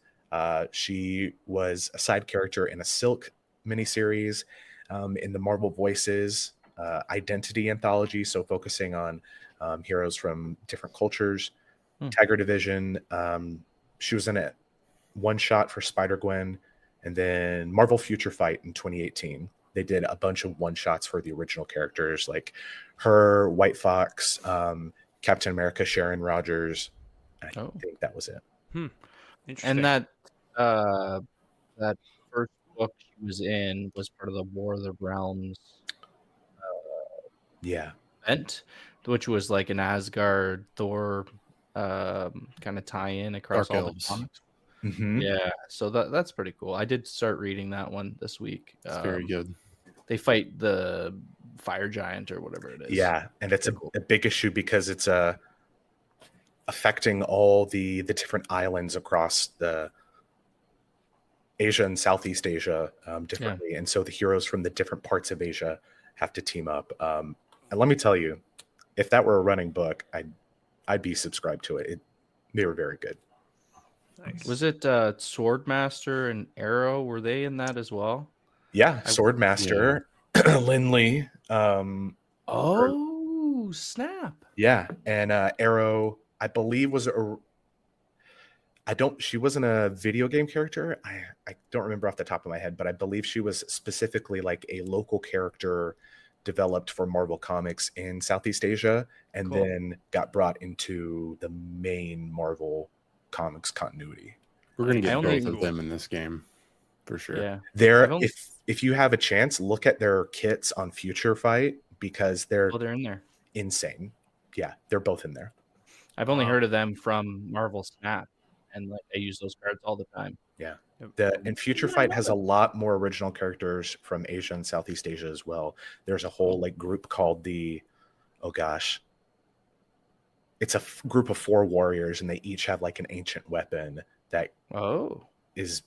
She was a side character in a Silk miniseries, in the Marvel Voices Identity anthology, so focusing on heroes from different cultures. Tiger Division. She was in a one-shot for Spider-Gwen, and then Marvel Future Fight in 2018. They did a bunch of one-shots for the original characters, like her, White Fox, Captain America, Sharon Rogers. I think that was it. Interesting. And that first book she was in was part of the War of the Realms Yeah. event, which was like an Asgard Thor kind of tie-in across Dark all Elves. the comics. Mhm. Yeah, so that's pretty cool. I did start reading that one this week. It's very good. They fight the fire giant or whatever it is. Yeah, and it's Pretty cool. a big issue because it's affecting all the different islands across the Asia and Southeast Asia differently, and so the heroes from the different parts of Asia have to team up. And let me tell you, if that were a running book, I'd be subscribed to it. They were very good. Nice. Was it Swordmaster and Arrow? Were they in that as well? Yeah, Swordmaster, Lindley, Oh, snap! yeah, and Arrow, I believe she wasn't a video game character. I don't remember off the top of my head, but I believe she was specifically like a local character developed for Marvel Comics in Southeast Asia, and Cool. then got brought into the main Marvel Comics continuity. We're gonna I get only- both of them in this game for sure. Yeah, There, I've only- if you have a chance, look at their kits on Future Fight because they're they're in there. insane. Yeah, they're both in there. I've only Wow. heard of them from Marvel Snap, and like I use those cards all the time. And Future Fight has a lot more original characters from Asia and Southeast Asia as well. There's a whole like group called it's a group of 4 warriors, and they each have like an ancient weapon that Oh, is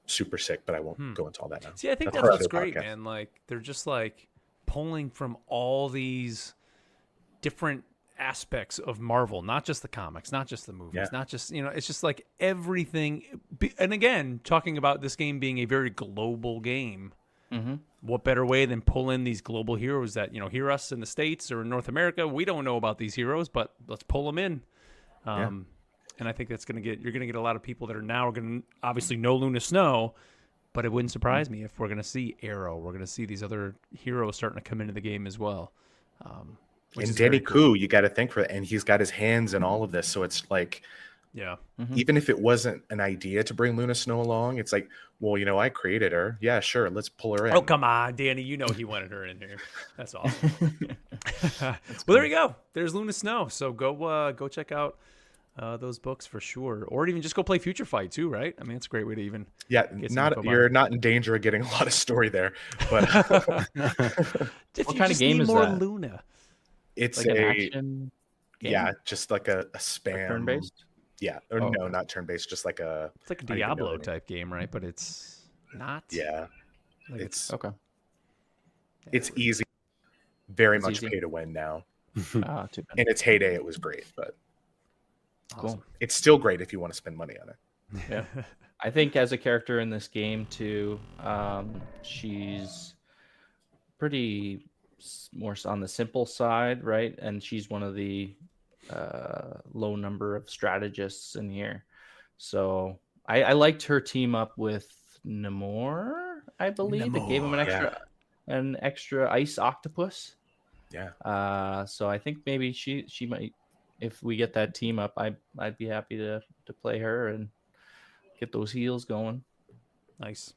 super sick, but I won't go into all that now. See, I think That's that's for what's another great, podcast. man. Like they're just like pulling from all these different aspects of Marvel, not just the comics, not just the movies, Yeah. not just, it's just like everything. And again, talking about this game being a very global game, mm-hmm. what better way than pull in these global heroes that, hear us in the States or in North America? We don't know about these heroes, but let's pull them in. And I think you're going to get a lot of people that are now going to obviously know Luna Snow, but it wouldn't surprise me if we're going to see Arrow. We're going to see these other heroes starting to come into the game as well. Which And is very Danny cool. Koo, you got to think for, and he's got his hands in all of this. So it's like, Yeah. even if it wasn't an idea to bring Luna Snow along, it's like, well, I created her. Yeah, sure, let's pull her in. Oh, come on, Danny. You know he wanted her in here. That's awesome. Well, there you go. There's Luna Snow. So go check out those books for sure. Or even just go play Future Fight too, right? I mean, it's a great way to even Yeah, get some info you're about not in danger of getting a lot of story there, but If What you kind of just game need is more that? Luna. it's Like an action game? yeah, just like a Like spam. turn-based? Yeah, or Oh. no, not turn-based, just like a It's like a I don't even know Diablo the type game, right? But it's not. yeah. Like It's Okay. it's easy, very It's much easy. pay to win now. Too bad. In its heyday, it was great, but Cool. it's still great if you want to spend money on it. Yeah. I think as a character in this game too, she's pretty more on the simple side, right? And she's one of the low number of strategists in here. So I liked her team up with Namor, I believe. It gave him an extra ice octopus. Yeah. So I think maybe she might, if we get that team up, I'd be happy to play her and get those heels going. Nice.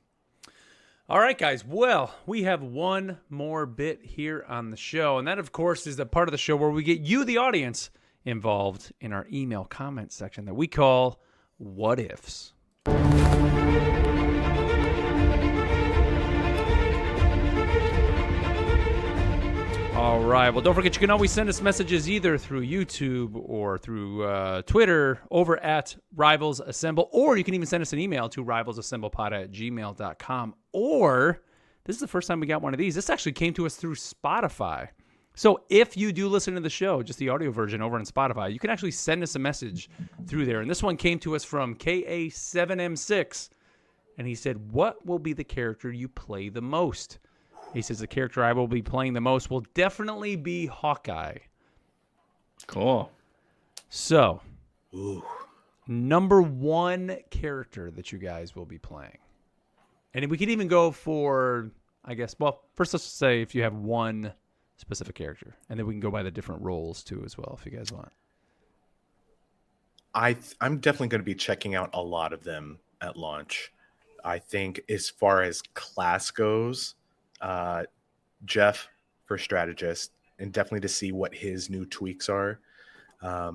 All right, guys. Well, we have one more bit here on the show, and that, of course, is the part of the show where we get you, the audience, involved in our email comment section that we call What Ifs. All right. Well, don't forget, you can always send us messages either through YouTube or through Twitter over at Rivals Assemble, or you can even send us an email to rivalsassemblepod@gmail.com. Or this is the first time we got one of these. This actually came to us through Spotify. So if you do listen to the show, just the audio version over on Spotify, you can actually send us a message through there. And this one came to us from KA7M6. And he said, what will be the character you play the most? He says, the character I will be playing the most will definitely be Hawkeye. Cool. So, Ooh. number one character that you guys will be playing. And we could even go for, I guess, well, first let's say if you have one specific character. And then we can go by the different roles too as well, if you guys want. I'm definitely going to be checking out a lot of them at launch. I think as far as class goes, Jeff for strategist, and definitely to see what his new tweaks are. I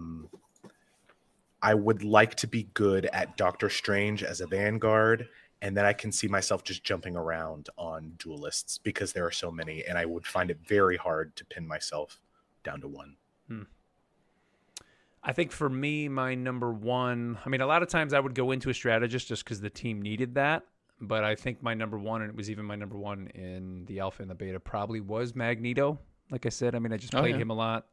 would like to be good at Doctor Strange as a Vanguard, and then I can see myself just jumping around on duelists because there are so many, and I would find it very hard to pin myself down to one. I think for me, my number one, I mean, a lot of times I would go into a strategist just because the team needed that. But I think my number one, and it was even my number one in the alpha and the beta, probably was Magneto. Like I said, I mean, I just played him a lot.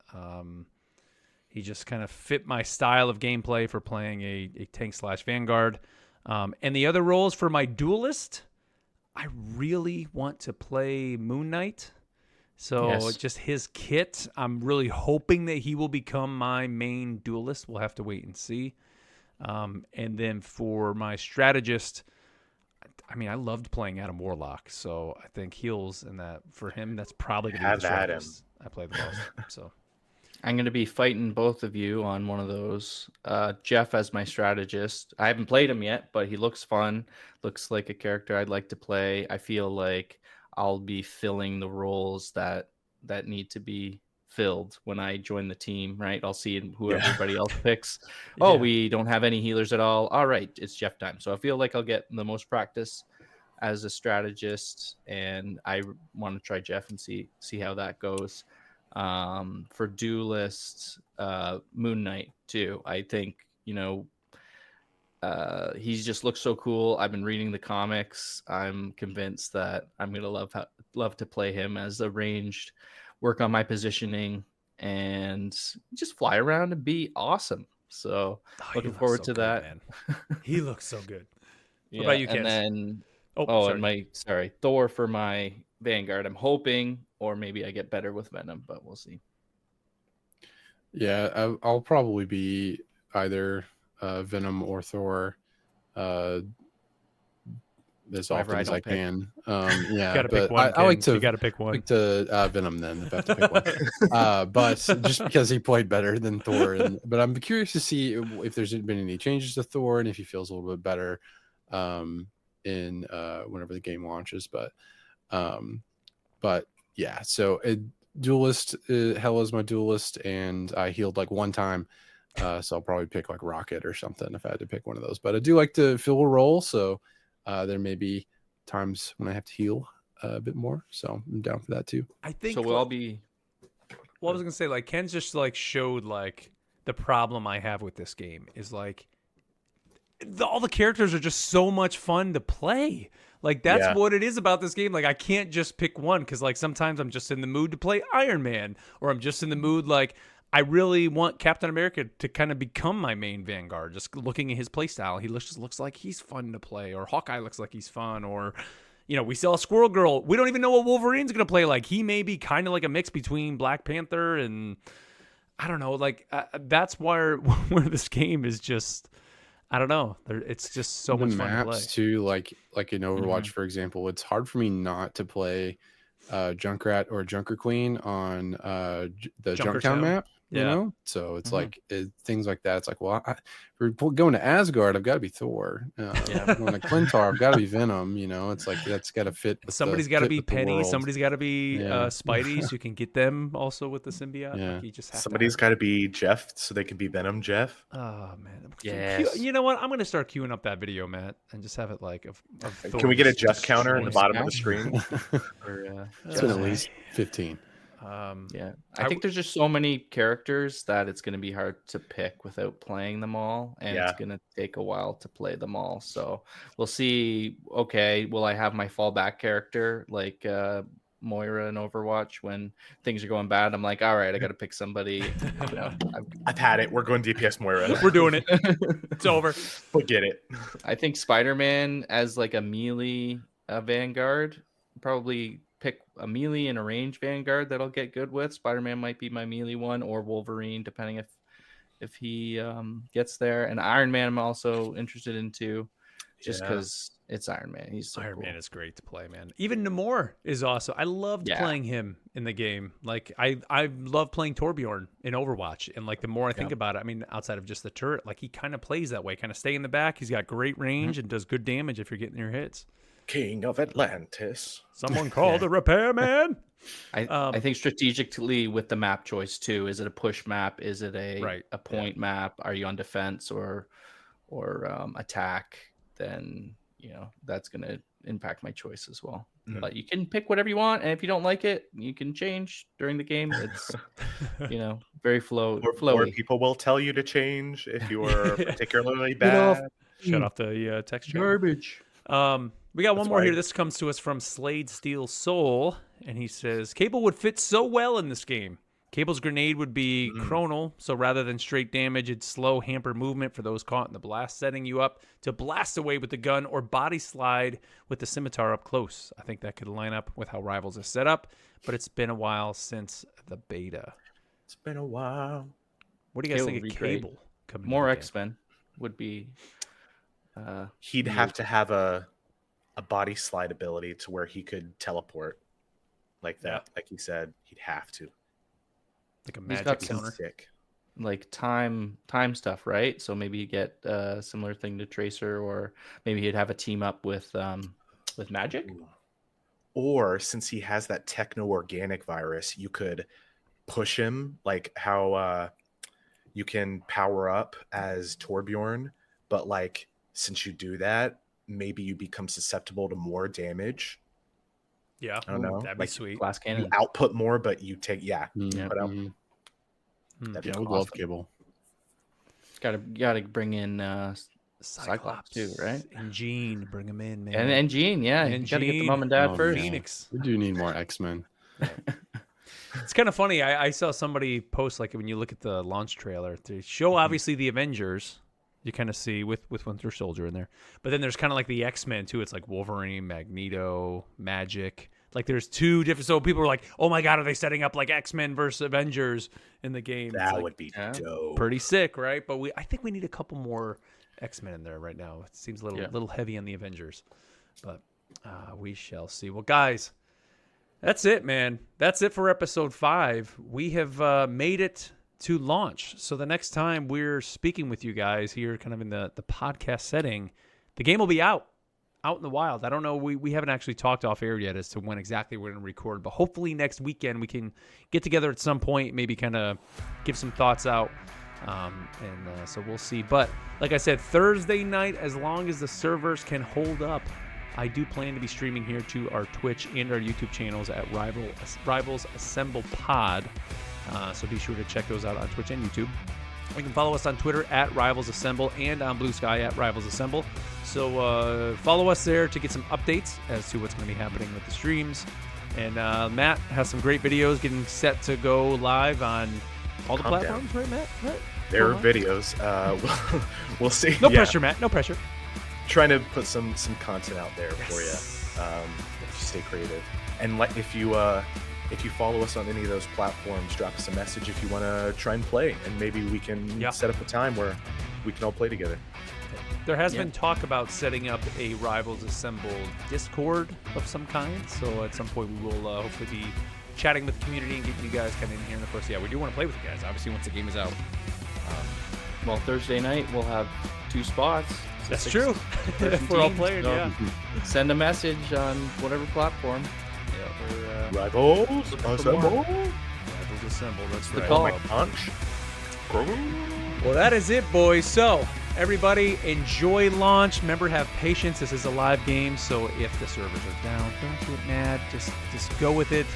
He just kind of fit my style of gameplay for playing a tank/Vanguard. And the other roles for my duelist, I really want to play Moon Knight. So just his kit, I'm really hoping that he will become my main duelist. We'll have to wait and see. And then for my strategist, I mean, I loved playing Adam Warlock. So I think heals and that for him, that's probably going to be the strategist I play the most. So I'm going to be fighting both of you on one of those. Jeff as my strategist. I haven't played him yet, but he looks fun. Looks like a character I'd like to play. I feel like I'll be filling the roles that need to be filled when I join the team, right? I'll see who everybody else picks. Oh, we don't have any healers at all. All right, it's Jeff time. So I feel like I'll get the most practice as a strategist, and I want to try Jeff and see how that goes. For duelists, Moon Knight too. I think, he just looks so cool. I've been reading the comics. I'm convinced that I'm gonna love to play him as a ranged, work on my positioning, and just fly around and be awesome. So looking forward to that. Man. He looks so good. What about you, Kids? And then Thor for my Vanguard. I'm hoping, or maybe I get better with Venom, but we'll see. Yeah, I'll probably be either Venom or Thor as often as I can. Yeah, gotta but pick one, I like to. You got to pick one. Pick to Venom then if I have to pick one. But just because he played better than Thor, but I'm curious to see if there's been any changes to Thor and if he feels a little bit better in whenever the game launches. But yeah, so duelist, Hela's my duelist, and I healed like one time. So I'll probably pick like Rocket or something if I had to pick one of those. But I do like to fill a role, so there may be times when I have to heal a bit more. So I'm down for that too. I think so. We'll all be. Well, I was gonna say, like, Ken just like showed like the problem I have with this game is like all the characters are just so much fun to play. Like that's what it is about this game. Like I can't just pick one because like sometimes I'm just in the mood to play Iron Man, or I'm just in the mood like I really want Captain America to kind of become my main Vanguard. Just looking at his playstyle, he just looks like he's fun to play, or Hawkeye looks like he's fun, or we saw Squirrel Girl. We don't even know what Wolverine's gonna play like. He may be kind of like a mix between Black Panther and I don't know. Like that's where this game is just. I don't know. It's just so much fun to play. Too, like in Overwatch, for example, it's hard for me not to play Junkrat or Junker Queen on the Junktown map. So it's like things like that. It's like, well, for going to Asgard, I've got to be Thor. Going to Clintar, I've got to be Venom. It's like that's got to fit. Somebody's got to be Penny. Somebody's got to be Spidey, so you can get them also with the symbiote. Yeah. Like you just have somebody's got to be Jeff, so they can be Venom Jeff. Oh man, yes. You know what? I'm gonna start queuing up that video, Matt, and just have it like of Can we get a Jeff counter in the bottom of the screen? It's been at least 15. I think there's just so many characters that it's going to be hard to pick without playing them all, and it's going to take a while to play them all. So we'll see. Okay, will I have my fallback character like Moira in Overwatch when things are going bad? I'm like, all right, I got to pick somebody. I've had it. We're going DPS Moira. We're doing it. It's over. Forget it. I think Spider-Man as like a melee Vanguard, probably pick a melee and a range Vanguard that I'll get good with. Spider-Man might be my melee one, or Wolverine, depending if he gets there. And Iron Man I'm also interested in too. just because it's Iron Man. He's so Iron cool. Man is great to play, man. Even Namor is awesome. I loved playing him in the game. Like I love playing Torbjorn in Overwatch. And like the more I think about it, I mean, outside of just the turret, like he kind of plays that way, kind of stay in the back. He's got great range and does good damage if you're getting your hits. King of Atlantis. Someone called a repairman. I think strategically with the map choice too, is it a push map? Is it a point map? Are you on defense or attack? Then that's going to impact my choice as well. But you can pick whatever you want, and if you don't like it, you can change during the game. It's very flowy. Or people will tell you to change if you are particularly bad. Shut off the text chat. Garbage. We got one more here. This comes to us from Slade Steel Soul, and he says, Cable would fit so well in this game. Cable's grenade would be chronal, so rather than straight damage, it'd slow, hamper movement for those caught in the blast, setting you up to blast away with the gun or body slide with the scimitar up close. I think that could line up with how Rivals is set up, but it's been a while since the beta. It's been a while. What do you guys think of Cable? More X-Men would be... He'd have to have a body slide ability to where he could teleport like that. Yeah. Like he said, he'd have to. Like a He's magic got counter. Sick. Like time stuff, right? So maybe you get a similar thing to Tracer, or maybe he'd have a team up with Magic. Or since he has that techno-organic virus, you could push him like how you can power up as Torbjorn, but like since you do that, maybe you become susceptible to more damage. Yeah, I don't know. That'd be Like, sweet. Glass cannon. You output more, but you take but I would love Cable. Gotta bring in Cyclops too, right? And Jean, bring him in, man. And Jean, yeah. And You gotta get the Jean. mom and dad Oh, first. yeah. Phoenix. We do need more X-Men. It's kind of funny. I saw somebody post, like, when you look at the launch trailer, they show obviously the Avengers. You kind of see with Winter Soldier in there, but then there's kind of like the X-Men too. It's like Wolverine, Magneto, Magic. Like there's two different. So people are like, "Oh my God, are they setting up like X-Men versus Avengers in the game?" that would be dope. Pretty sick, right? But I think we need a couple more X-Men in there right now. It seems a little heavy on the Avengers, but we shall see. Well, guys, that's it, man. That's it for episode 5. We have made it to launch. So the next time we're speaking with you guys here, kind of in the podcast setting, the game will be out in the wild. I don't know. We haven't actually talked off air yet as to when exactly we're going to record, but hopefully next weekend we can get together at some point, maybe kind of give some thoughts out. So we'll see. But like I said, Thursday night, as long as the servers can hold up, I do plan to be streaming here to our Twitch and our YouTube channels at Rivals Assemble Pod. So be sure to check those out on Twitch and YouTube. You can follow us on Twitter at Rivals Assemble and on Blue Sky at Rivals Assemble. So follow us there to get some updates as to what's going to be happening with the streams. And Matt has some great videos getting set to go live on all the platforms, right, Matt? Right? There are videos. We'll see. No pressure, Matt. No pressure. Trying to put some content out there for you. Stay creative. And if you follow us on any of those platforms, drop us a message if you want to try and play, and maybe we can set up a time where we can all play together. There has been talk about setting up a Rivals Assemble Discord of some kind, so at some point we will hopefully be chatting with the community and getting you guys kind of in here. And of course, we do want to play with you guys, obviously, once the game is out. Well, Thursday night we'll have 2 spots. So That's true. If we're all playing, so send a message on whatever platform. Rivals Rivals Assemble. Assemble, that's right. call. Punch. Well, that is it, boys. So, everybody, enjoy launch. Remember, have patience. This is a live game, so if the servers are down, don't get mad. Just go with it.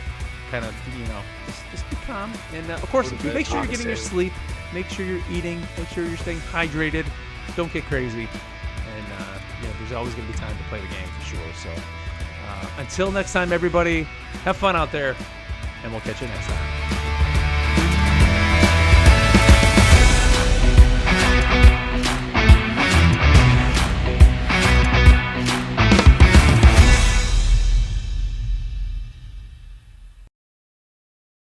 Kind of, just be calm. And, of course, make sure you're getting your sleep. Make sure you're eating. Make sure you're staying hydrated. Don't get crazy. And, there's always going to be time to play the game for sure. So, until next time, everybody, have fun out there, and we'll catch you next time.